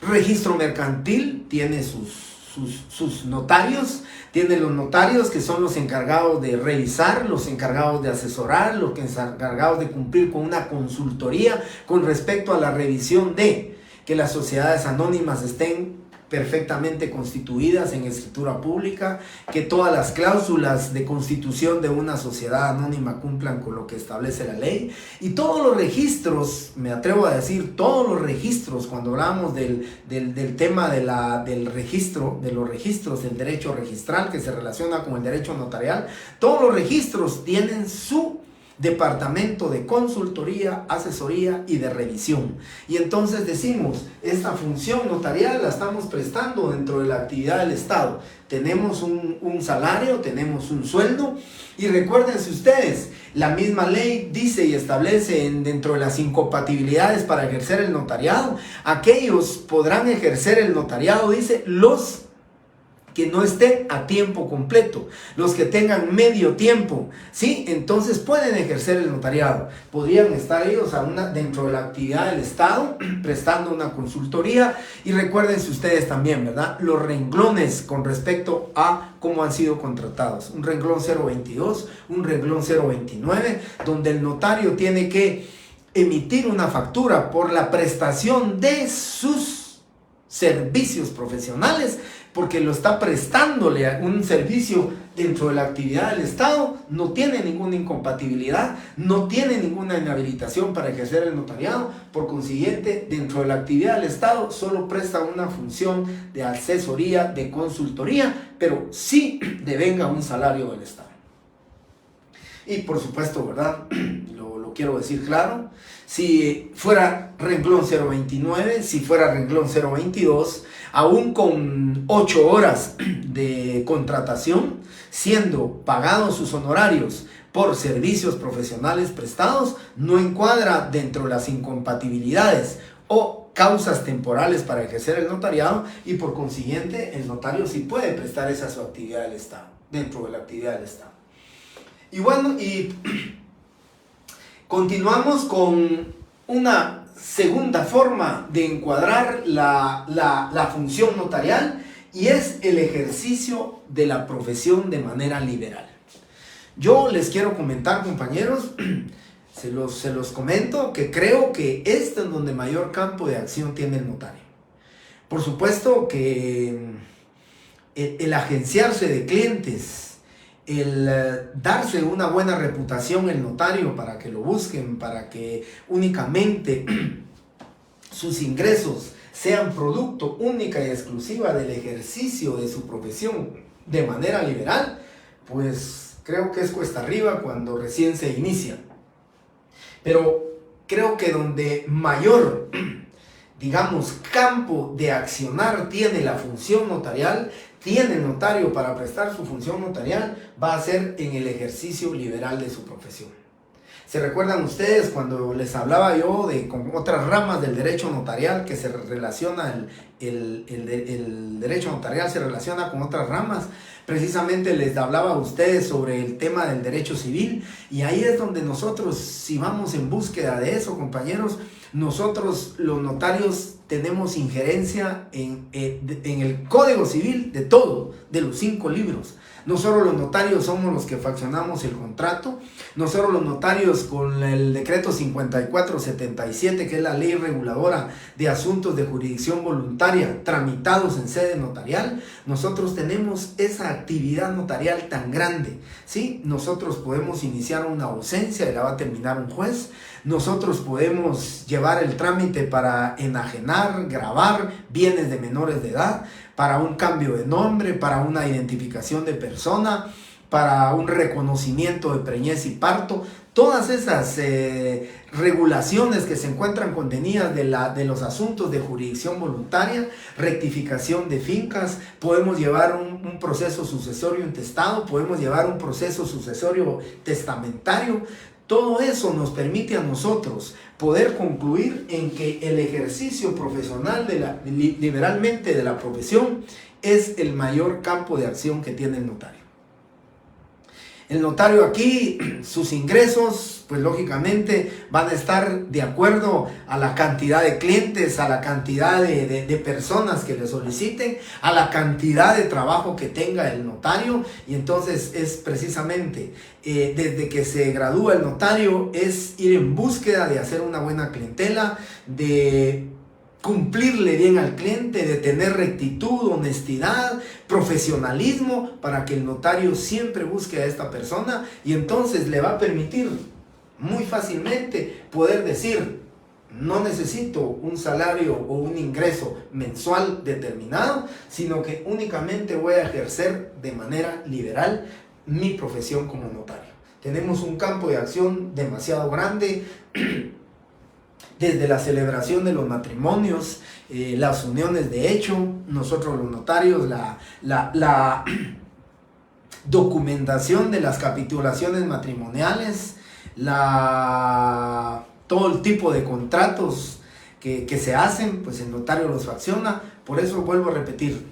Registro mercantil tiene sus notarios. Tiene los notarios que son los encargados de revisar, los encargados de asesorar, los encargados de cumplir con una consultoría con respecto a la revisión de que las sociedades anónimas estén perfectamente constituidas en escritura pública, que todas las cláusulas de constitución de una sociedad anónima cumplan con lo que establece la ley, y todos los registros, me atrevo a decir, todos los registros, cuando hablamos del tema del registro, de los registros del derecho registral que se relaciona con el derecho notarial, todos los registros tienen su departamento de consultoría, asesoría y de revisión. Y entonces decimos, esta función notarial la estamos prestando dentro de la actividad del Estado. Tenemos un salario, tenemos un sueldo, y recuérdense ustedes, la misma ley dice y establece dentro de las incompatibilidades para ejercer el notariado, aquellos podrán ejercer el notariado, dice, los que no estén a tiempo completo, los que tengan medio tiempo, ¿sí? Entonces pueden ejercer el notariado. Podrían estar ellos dentro de la actividad del Estado prestando una consultoría. Y recuérdense ustedes también, ¿verdad? Los renglones con respecto a cómo han sido contratados. Un renglón 022, un renglón 029, donde el notario tiene que emitir una factura por la prestación de sus servicios profesionales, porque lo está prestándole un servicio dentro de la actividad del Estado, no tiene ninguna incompatibilidad, no tiene ninguna inhabilitación para ejercer el notariado. Por consiguiente, dentro de la actividad del Estado solo presta una función de asesoría, de consultoría, pero sí devenga un salario del Estado. Y por supuesto, ¿verdad? Lo quiero decir claro, si fuera renglón 029, si fuera renglón 022, aún con 8 horas de contratación, siendo pagados sus honorarios por servicios profesionales prestados, no encuadra dentro de las incompatibilidades o causas temporales para ejercer el notariado, y por consiguiente el notario sí puede prestar esa su actividad del Estado, dentro de la actividad del Estado. Y bueno, y continuamos con una segunda forma de encuadrar la función notarial, y es el ejercicio de la profesión de manera liberal. Yo les quiero comentar, compañeros, se los comento, que creo que este es donde mayor campo de acción tiene el notario. Por supuesto que el agenciarse de clientes, el darse una buena reputación el notario para que lo busquen, para que únicamente sus ingresos sean producto única y exclusiva del ejercicio de su profesión de manera liberal, pues creo que es cuesta arriba cuando recién se inicia. Pero creo que donde mayor, digamos, campo de accionar tiene la función notarial, tiene el notario para prestar su función notarial, va a ser en el ejercicio liberal de su profesión. ¿Se recuerdan ustedes cuando les hablaba yo de con otras ramas del derecho notarial que se relaciona, el derecho notarial se relaciona con otras ramas? Precisamente les hablaba a ustedes sobre el tema del derecho civil, y ahí es donde nosotros, si vamos en búsqueda de eso, compañeros, nosotros los notarios tenemos injerencia en el Código Civil de todo, de los 5 libros. Nosotros los notarios somos los que fraccionamos el contrato. Nosotros los notarios, con el decreto 5477, que es la ley reguladora de asuntos de jurisdicción voluntaria tramitados en sede notarial, nosotros tenemos esa actividad notarial tan grande, ¿sí? Nosotros podemos iniciar una ausencia y la va a terminar un juez. Nosotros podemos llevar el trámite para enajenar, gravar bienes de menores de edad, para un cambio de nombre, para una identificación de persona, para un reconocimiento de preñez y parto. Todas esas regulaciones que se encuentran contenidas de los asuntos de jurisdicción voluntaria, rectificación de fincas, podemos llevar un proceso sucesorio intestado, podemos llevar un proceso sucesorio testamentario. Todo eso nos permite a nosotros poder concluir en que el ejercicio profesional liberalmente de la profesión es el mayor campo de acción que tiene el notario. El notario aquí, sus ingresos, pues lógicamente van a estar de acuerdo a la cantidad de clientes, a la cantidad de personas que le soliciten, a la cantidad de trabajo que tenga el notario. Y entonces es precisamente desde que se gradúa el notario, es ir en búsqueda de hacer una buena clientela, de cumplirle bien al cliente, de tener rectitud, honestidad, profesionalismo, para que el notario siempre busque a esta persona, y entonces le va a permitir muy fácilmente poder decir: no necesito un salario o un ingreso mensual determinado, sino que únicamente voy a ejercer de manera liberal mi profesión como notario. Tenemos un campo de acción demasiado grande, desde la celebración de los matrimonios, las uniones de hecho, nosotros los notarios, la documentación de las capitulaciones matrimoniales, todo el tipo de contratos que se hacen, pues el notario los fracciona. Por eso vuelvo a repetir,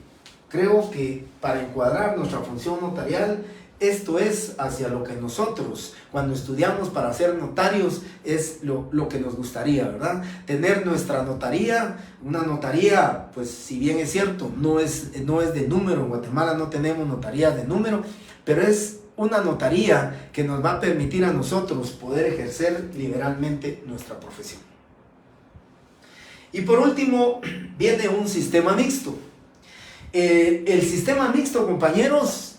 creo que para encuadrar nuestra función notarial, esto es hacia lo que nosotros, cuando estudiamos para ser notarios, es lo que nos gustaría, ¿verdad? Tener nuestra notaría, una notaría, pues si bien es cierto, no es de número. En Guatemala no tenemos notarías de número, pero es una notaría que nos va a permitir a nosotros poder ejercer liberalmente nuestra profesión. Y por último, viene un sistema mixto. El sistema mixto, compañeros,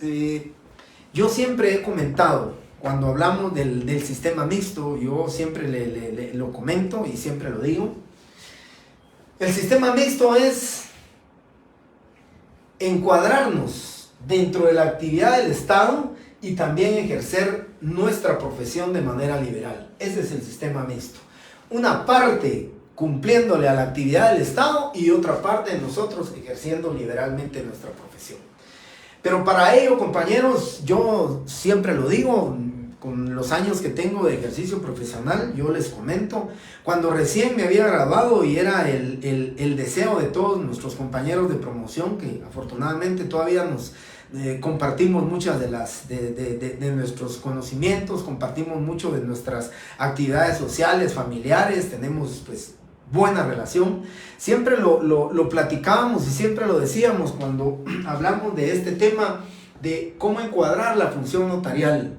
yo siempre he comentado, cuando hablamos del sistema mixto, yo siempre lo comento y siempre lo digo. El sistema mixto es encuadrarnos dentro de la actividad del Estado y también ejercer nuestra profesión de manera liberal. Ese es el sistema mixto. Una parte cumpliéndole a la actividad del Estado y otra parte de nosotros ejerciendo liberalmente nuestra profesión. Pero para ello, compañeros, yo siempre lo digo, con los años que tengo de ejercicio profesional, yo les comento, cuando recién me había graduado y era el deseo de todos nuestros compañeros de promoción, que afortunadamente todavía nos compartimos muchas de nuestros conocimientos, compartimos mucho de nuestras actividades sociales, familiares, tenemos pues buena relación. Siempre lo platicábamos y siempre lo decíamos cuando hablamos de este tema de cómo encuadrar la función notarial.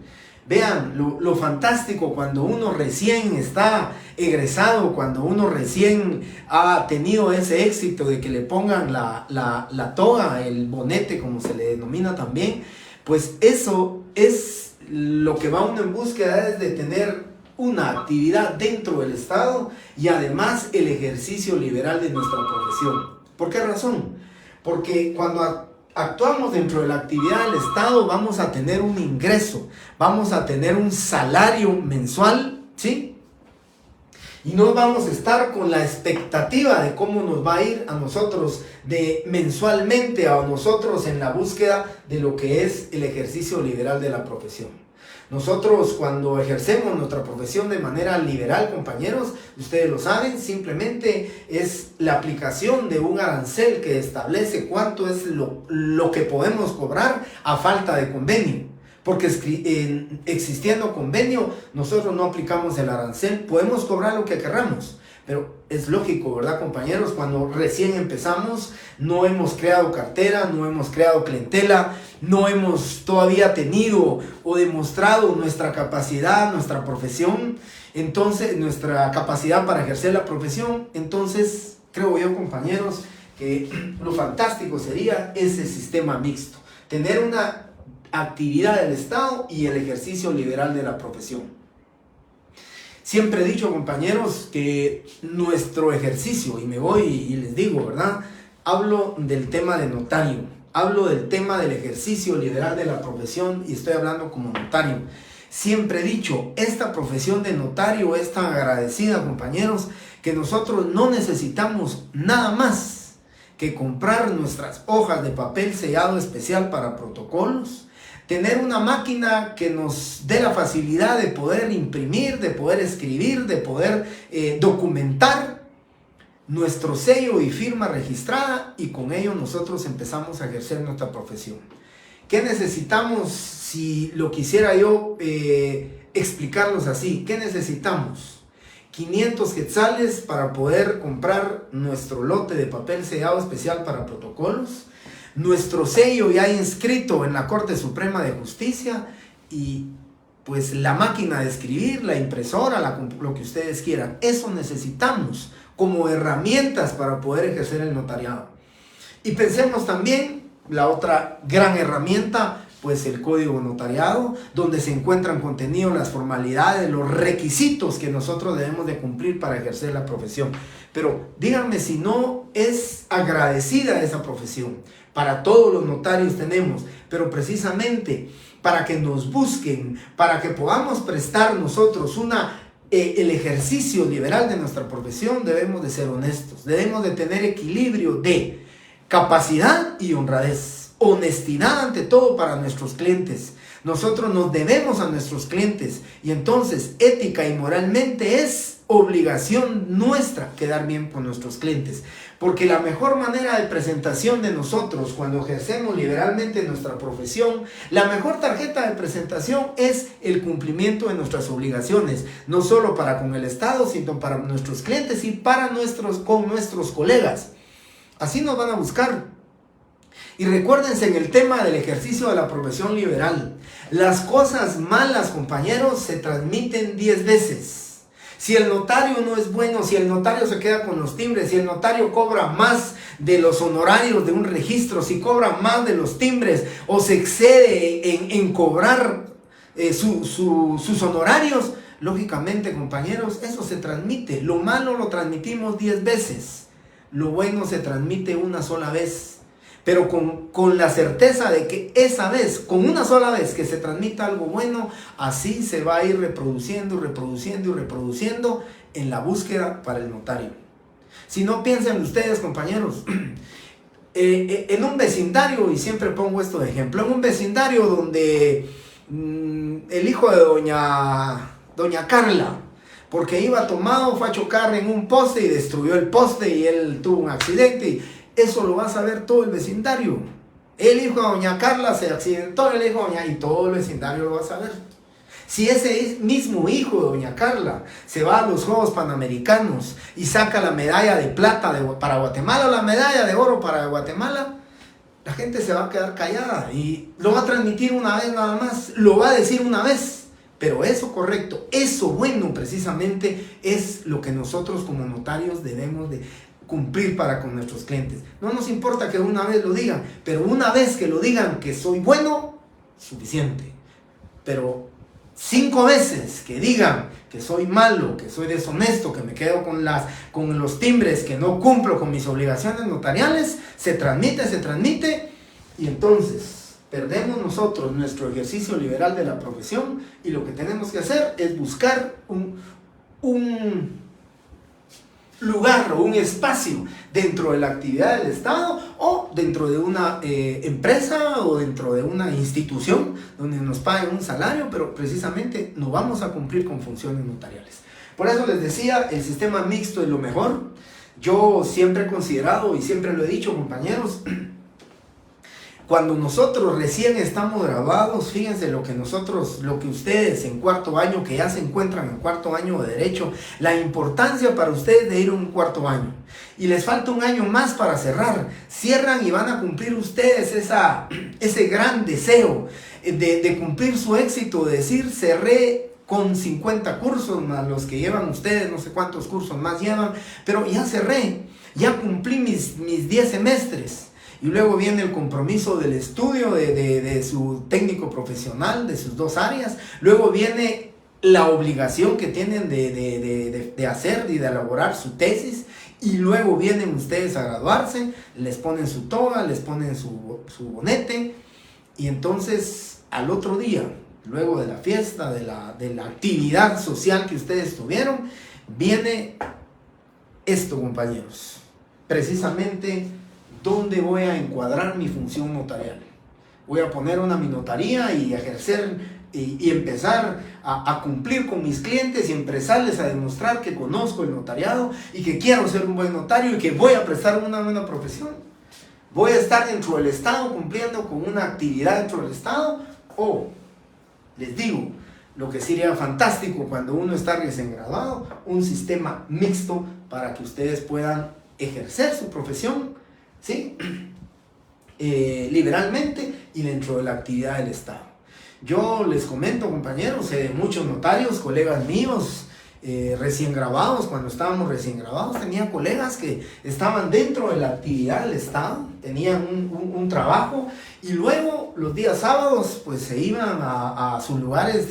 Vean lo fantástico cuando uno recién está egresado, cuando uno recién ha tenido ese éxito de que le pongan la toga, el bonete como se le denomina también, pues eso es lo que va uno en búsqueda, es de tener una actividad dentro del Estado y además el ejercicio liberal de nuestra profesión. ¿Por qué razón? Porque cuando actuamos dentro de la actividad del Estado, vamos a tener un ingreso, vamos a tener un salario mensual, ¿sí? Y no vamos a estar con la expectativa de cómo nos va a ir a nosotros de mensualmente, a nosotros en la búsqueda de lo que es el ejercicio liberal de la profesión. Nosotros cuando ejercemos nuestra profesión de manera liberal, compañeros, ustedes lo saben, simplemente es la aplicación de un arancel que establece cuánto es lo que podemos cobrar a falta de convenio. Porque existiendo convenio, nosotros no aplicamos el arancel, podemos cobrar lo que querramos. Pero es lógico, ¿verdad, compañeros? Cuando recién empezamos, no hemos creado cartera, no hemos creado clientela, no hemos todavía tenido o demostrado nuestra capacidad, nuestra profesión, entonces, nuestra capacidad para ejercer la profesión. Entonces, creo yo, compañeros, que lo fantástico sería ese sistema mixto, tener una actividad del Estado y el ejercicio liberal de la profesión. Siempre he dicho, compañeros, que nuestro ejercicio, y me voy y les digo, ¿verdad? Hablo del tema de notario, hablo del tema del ejercicio liberal de la profesión y estoy hablando como notario. Siempre he dicho, esta profesión de notario es tan agradecida, compañeros, que nosotros no necesitamos nada más que comprar nuestras hojas de papel sellado especial para protocolos, tener una máquina que nos dé la facilidad de poder imprimir, de poder escribir, de poder documentar nuestro sello y firma registrada, y con ello nosotros empezamos a ejercer nuestra profesión. ¿Qué necesitamos? Si lo quisiera yo explicarlos así, ¿qué necesitamos? 500 quetzales para poder comprar nuestro lote de papel sellado especial para protocolos, nuestro sello ya inscrito en la Corte Suprema de Justicia y pues la máquina de escribir, la impresora, lo que ustedes quieran. Eso necesitamos como herramientas para poder ejercer el notariado. Y pensemos también la otra gran herramienta, pues el código notariado, donde se encuentran contenidos las formalidades, los requisitos que nosotros debemos de cumplir para ejercer la profesión. Pero díganme si no es agradecida esa profesión. Para todos los notarios tenemos, pero precisamente para que nos busquen, para que podamos prestar nosotros el ejercicio liberal de nuestra profesión, debemos de ser honestos, debemos de tener equilibrio de capacidad y honradez, honestidad ante todo para nuestros clientes. Nosotros nos debemos a nuestros clientes y entonces ética y moralmente es obligación nuestra quedar bien con nuestros clientes. Porque la mejor manera de presentación de nosotros cuando ejercemos liberalmente nuestra profesión, la mejor tarjeta de presentación es el cumplimiento de nuestras obligaciones, no solo para con el Estado, sino para nuestros clientes y con nuestros colegas. Así nos van a buscar. Y recuérdense en el tema del ejercicio de la profesión liberal, las cosas malas, compañeros, se transmiten 10 veces. Si el notario no es bueno, si el notario se queda con los timbres, si el notario cobra más de los honorarios de un registro, si cobra más de los timbres o se excede en cobrar sus honorarios, lógicamente, compañeros, eso se transmite. Lo malo lo transmitimos 10 veces, lo bueno se transmite una sola vez. Pero con la certeza de que esa vez, con una sola vez que se transmita algo bueno, así se va a ir reproduciendo, reproduciendo y reproduciendo en la búsqueda para el notario. Si no, piensen ustedes, compañeros, en un vecindario, y siempre pongo esto de ejemplo, en un vecindario donde el hijo de doña Carla, porque iba tomado, fue a chocar en un poste y destruyó el poste y él tuvo un accidente. Eso lo va a saber todo el vecindario. El hijo de doña Carla se accidentó, el hijo de doña, y todo el vecindario lo va a saber. Si ese mismo hijo de doña Carla se va a los Juegos Panamericanos y saca la medalla de plata para Guatemala o la medalla de oro para Guatemala, la gente se va a quedar callada y lo va a transmitir una vez nada más, lo va a decir una vez, Pero eso correcto, eso bueno precisamente es lo que nosotros como notarios debemos de cumplir para con nuestros clientes. No nos importa que una vez lo digan, pero una vez que lo digan que soy bueno, suficiente. Pero 5 veces que digan que soy malo, que soy deshonesto, que me quedo con los timbres, que no cumplo con mis obligaciones notariales, se transmite y entonces perdemos nosotros nuestro ejercicio liberal de la profesión y lo que tenemos que hacer es buscar un lugar o un espacio dentro de la actividad del Estado o dentro de una empresa o dentro de una institución donde nos paguen un salario, pero precisamente no vamos a cumplir con funciones notariales. Por eso les decía, el sistema mixto es lo mejor. Yo siempre he considerado y siempre lo he dicho, compañeros, cuando nosotros recién estamos graduados, fíjense lo que ustedes en cuarto año, que ya se encuentran en cuarto año de Derecho, la importancia para ustedes de ir a un cuarto año. Y les falta un año más para cerrar. Cierran y van a cumplir ustedes ese gran deseo de cumplir su éxito, de decir, cerré con 50 cursos más los que llevan ustedes, no sé cuántos cursos más llevan, pero ya cerré, ya cumplí mis 10 semestres. Y luego viene el compromiso del estudio de su técnico profesional, de sus 2 áreas. Luego viene la obligación que tienen de hacer y de elaborar su tesis. Y luego vienen ustedes a graduarse, les ponen su toga, les ponen su bonete. Y entonces al otro día, luego de la fiesta, de la actividad social que ustedes tuvieron, viene esto, compañeros. Precisamente, ¿dónde voy a encuadrar mi función notarial? Voy a poner una mi notaría y ejercer y empezar a cumplir con mis clientes y empezarles a demostrar que conozco el notariado y que quiero ser un buen notario y que voy a prestar una buena profesión. ¿Voy a estar dentro del Estado cumpliendo con una actividad dentro del Estado? O, les digo, lo que sería fantástico cuando uno está recién graduado, un sistema mixto para que ustedes puedan ejercer su profesión, ¿sí? Liberalmente y dentro de la actividad del Estado. Yo les comento, compañeros, sé de muchos notarios, colegas míos, recién graduados. Cuando estábamos recién graduados tenía colegas que estaban dentro de la actividad del Estado, tenían un trabajo y luego los días sábados pues se iban a sus lugares,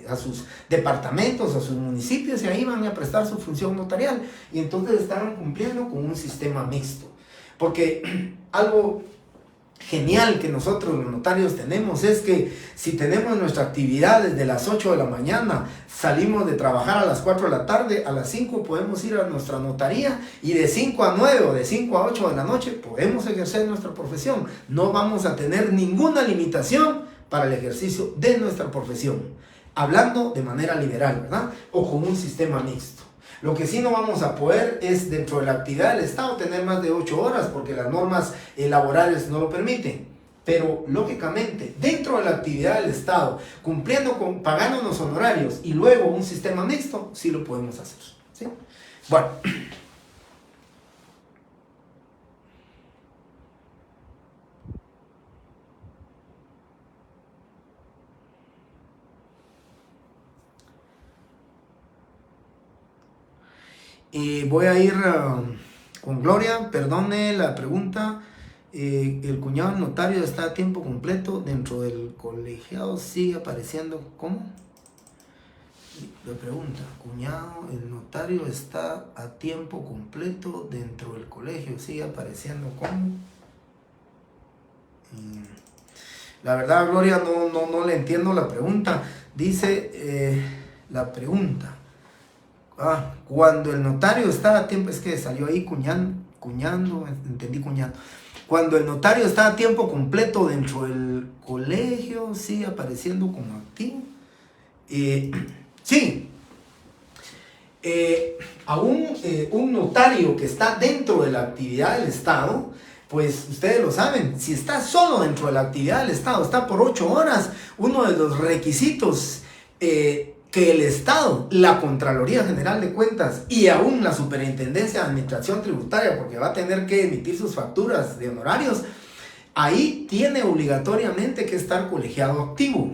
a sus departamentos, a sus municipios y ahí iban a prestar su función notarial y entonces estaban cumpliendo con un sistema mixto. Porque algo genial que nosotros los notarios tenemos es que si tenemos nuestra actividad desde las 8 de la mañana, salimos de trabajar a las 4 de la tarde, a las 5 podemos ir a nuestra notaría y de 5 a 9 o de 5 a 8 de la noche podemos ejercer nuestra profesión. No vamos a tener ninguna limitación para el ejercicio de nuestra profesión, hablando de manera liberal, ¿verdad? O con un sistema mixto. Lo que sí no vamos a poder es dentro de la actividad del Estado tener más de 8 horas porque las normas laborales no lo permiten. Pero lógicamente dentro de la actividad del Estado, pagando los honorarios y luego un sistema mixto, sí lo podemos hacer, ¿sí? Bueno. Voy a ir con Gloria. Perdone la pregunta. El cuñado del notario está a tiempo completo dentro del colegiado, sigue apareciendo ¿cómo? La pregunta, cuñado, el notario está a tiempo completo dentro del colegio, sigue apareciendo ¿cómo? La verdad, Gloria, no le entiendo la pregunta. Dice la pregunta. Cuando el notario está a tiempo, es que salió ahí cuñando, entendí cuñando. Cuando el notario está a tiempo completo dentro del colegio, sigue apareciendo como activo. Sí. Aún un notario que está dentro de la actividad del Estado, pues ustedes lo saben, si está solo dentro de la actividad del Estado, está por 8 horas, uno de los requisitos que el Estado, la Contraloría General de Cuentas y aún la Superintendencia de Administración Tributaria, porque va a tener que emitir sus facturas de honorarios, ahí tiene obligatoriamente que estar colegiado activo.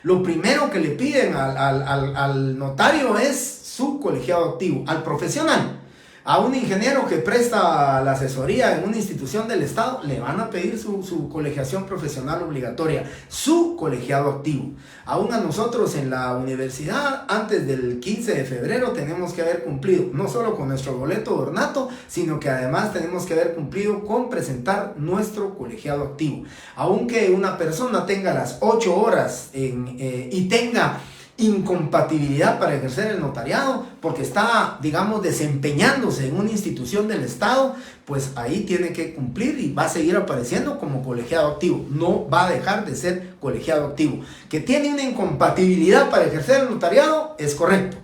Lo primero que le piden al notario es su colegiado activo, al profesional. A un ingeniero que presta la asesoría en una institución del Estado, le van a pedir su colegiación profesional obligatoria, su colegiado activo. Aún a nosotros en la universidad, antes del 15 de febrero, tenemos que haber cumplido no solo con nuestro boleto de ornato, sino que además tenemos que haber cumplido con presentar nuestro colegiado activo. Aunque una persona tenga las 8 horas y tenga incompatibilidad para ejercer el notariado porque está, digamos, desempeñándose en una institución del Estado, pues ahí tiene que cumplir y va a seguir apareciendo como colegiado activo, no va a dejar de ser colegiado activo. Que tiene una incompatibilidad para ejercer el notariado es correcto,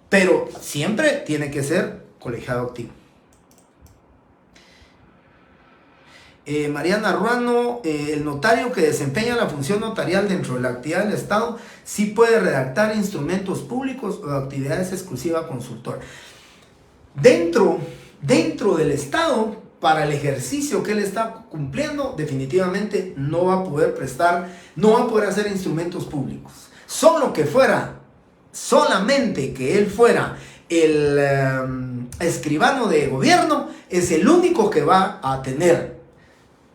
pero siempre tiene que ser colegiado activo. Mariana Ruano, el notario que desempeña la función notarial dentro de la actividad del Estado sí puede redactar instrumentos públicos o actividades exclusivas consultor. Dentro del Estado, para el ejercicio que él está cumpliendo, definitivamente no va a poder hacer instrumentos públicos. Solamente que él fuera el escribano de gobierno, es el único que va a tener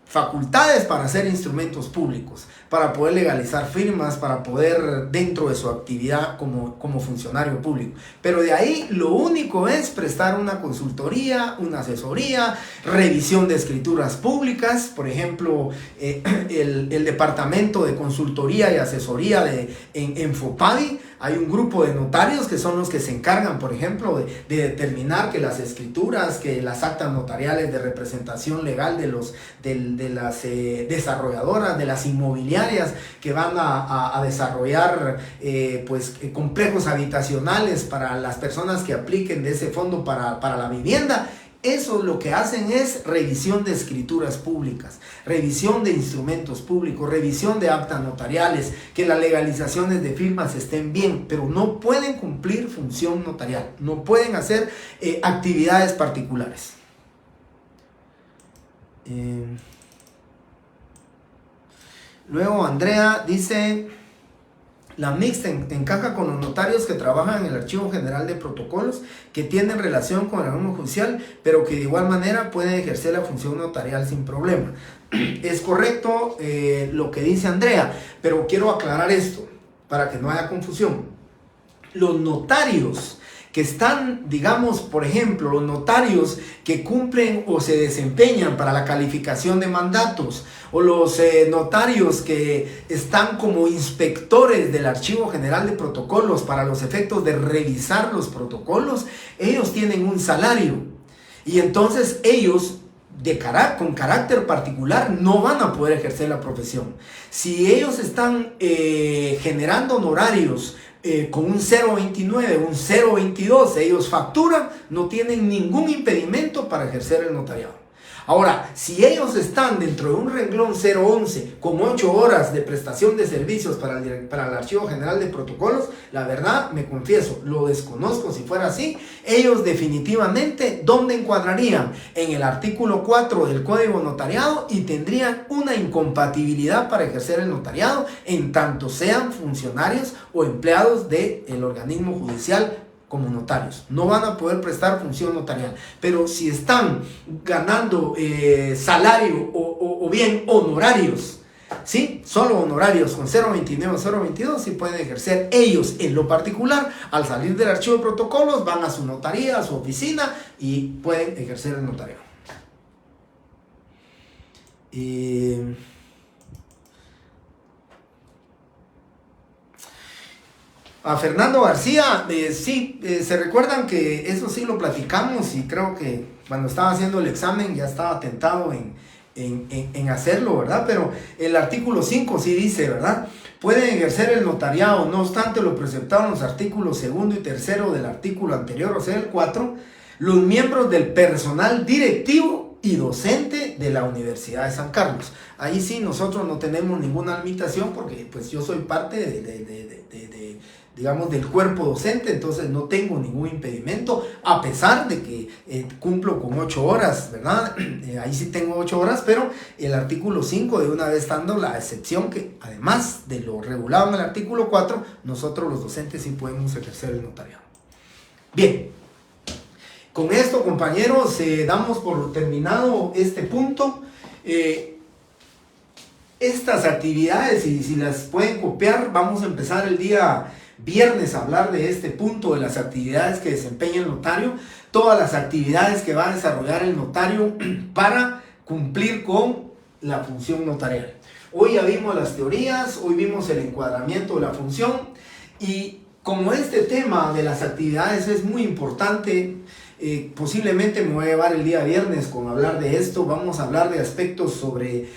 facultades para hacer instrumentos públicos, para poder legalizar firmas, para poder dentro de su actividad como funcionario público. Pero de ahí lo único es prestar una consultoría, una asesoría, revisión de escrituras públicas. Por ejemplo, el departamento de consultoría y asesoría en FOPADI, hay un grupo de notarios que son los que se encargan, por ejemplo, de determinar que las escrituras, que las actas notariales de representación legal de las desarrolladoras, de las inmobiliarias que van a desarrollar complejos habitacionales para las personas que apliquen de ese fondo para la vivienda. Eso lo que hacen es revisión de escrituras públicas, revisión de instrumentos públicos, revisión de actas notariales, que las legalizaciones de firmas estén bien, pero no pueden cumplir función notarial, no pueden hacer actividades particulares. Luego Andrea dice: la mixta encaja con los notarios que trabajan en el Archivo General de Protocolos, que tienen relación con el órgano judicial, pero que de igual manera pueden ejercer la función notarial sin problema. Es correcto lo que dice Andrea, pero quiero aclarar esto para que no haya confusión. Los notarios que están, digamos, por ejemplo, los notarios que cumplen o se desempeñan para la calificación de mandatos, o los notarios que están como inspectores del Archivo General de Protocolos para los efectos de revisar los protocolos, ellos tienen un salario y entonces ellos con carácter particular no van a poder ejercer la profesión. Si ellos están generando honorarios con un 0.29, un 0.22, ellos facturan, no tienen ningún impedimento para ejercer el notariado. Ahora, si ellos están dentro de un renglón 011 con 8 horas de prestación de servicios para el Archivo General de Protocolos, la verdad, me confieso, lo desconozco. Si fuera así, ellos definitivamente, ¿dónde encuadrarían? En el artículo 4 del Código Notariado y tendrían una incompatibilidad para ejercer el notariado en tanto sean funcionarios o empleados del organismo judicial como notarios. No van a poder prestar función notarial. Pero si están ganando salario o bien honorarios, ¿sí? Solo honorarios con 0.29 o 0.22, sí pueden ejercer ellos en lo particular. Al salir del archivo de protocolos, van a su notaría, a su oficina y pueden ejercer el notariado. A Fernando García, se recuerdan que eso sí lo platicamos y creo que cuando estaba haciendo el examen ya estaba tentado en hacerlo, ¿verdad? Pero el artículo 5 sí dice, ¿verdad? Pueden ejercer el notariado, no obstante lo preceptado en los artículos 2 y 3 del artículo anterior, o sea, el 4, los miembros del personal directivo y docente de la Universidad de San Carlos. Ahí sí nosotros no tenemos ninguna limitación porque pues yo soy parte digamos, del cuerpo docente, entonces no tengo ningún impedimento, a pesar de que cumplo con 8 horas, ¿verdad? Ahí sí tengo 8 horas, pero el artículo 5 de una vez dando la excepción que además de lo regulado en el artículo 4, nosotros los docentes sí podemos ejercer el notariado. Bien, con esto, compañeros, damos por terminado este punto. Estas actividades, y si las pueden copiar, vamos a empezar el día viernes a hablar de este punto, de las actividades que desempeña el notario, todas las actividades que va a desarrollar el notario para cumplir con la función notarial. Hoy ya vimos las teorías, hoy vimos el encuadramiento de la función, y como este tema de las actividades es muy importante, posiblemente me voy a llevar el día viernes con hablar de esto. Vamos a hablar de aspectos sobre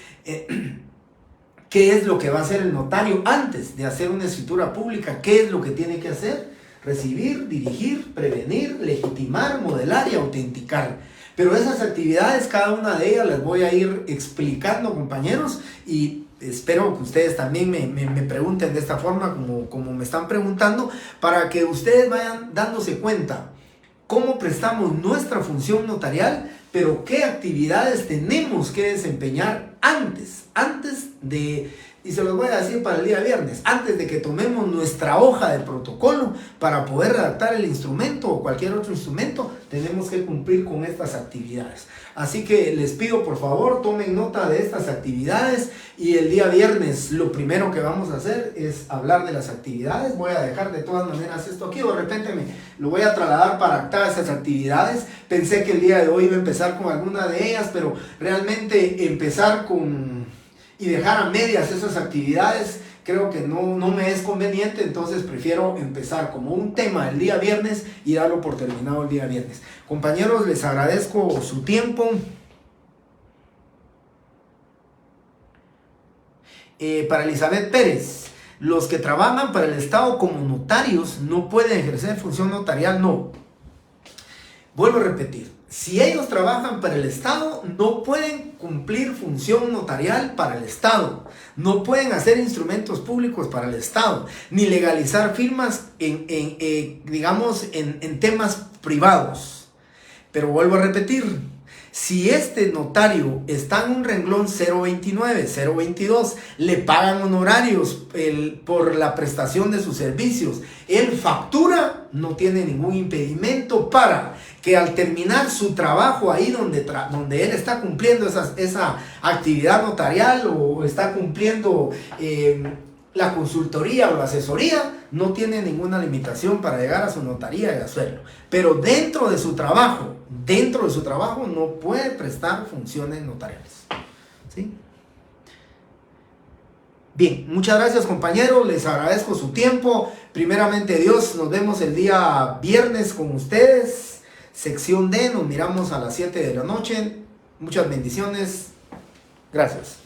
qué es lo que va a hacer el notario antes de hacer una escritura pública, qué es lo que tiene que hacer: recibir, dirigir, prevenir, legitimar, modelar y autenticar. Pero esas actividades, cada una de ellas las voy a ir explicando, compañeros, y espero que ustedes también me pregunten de esta forma como me están preguntando, para que ustedes vayan dándose cuenta cómo prestamos nuestra función notarial, pero qué actividades tenemos que desempeñar antes de, y se los voy a decir para el día viernes, antes de que tomemos nuestra hoja de protocolo para poder redactar el instrumento o cualquier otro instrumento, tenemos que cumplir con estas actividades. Así que les pido, por favor, tomen nota de estas actividades, y el día viernes lo primero que vamos a hacer es hablar de las actividades. Voy a dejar de todas maneras esto aquí, o de repente lo voy a trasladar para actar esas actividades. Pensé que el día de hoy iba a empezar con alguna de ellas, pero realmente empezar y dejar a medias esas actividades creo que no me es conveniente, entonces prefiero empezar como un tema el día viernes y darlo por terminado el día viernes. Compañeros, les agradezco su tiempo. Para Elizabeth Pérez, los que trabajan para el Estado como notarios no pueden ejercer función notarial. No, vuelvo a repetir, si ellos trabajan para el Estado, no pueden cumplir función notarial para el Estado, no pueden hacer instrumentos públicos para el Estado, ni legalizar firmas digamos, en temas privados. Pero vuelvo a repetir, si este notario está en un renglón 029, 022, le pagan honorarios por la prestación de sus servicios, él factura, no tiene ningún impedimento para que al terminar su trabajo ahí donde él está cumpliendo esa actividad notarial, o está cumpliendo la consultoría o la asesoría, no tiene ninguna limitación para llegar a su notaría y hacerlo. Pero dentro de su trabajo no puede prestar funciones notariales. ¿Sí? Bien, muchas gracias, compañeros, les agradezco su tiempo. Primeramente Dios, nos vemos el día viernes con ustedes. Sección D, nos miramos a las 7 de la noche. Muchas bendiciones. Gracias.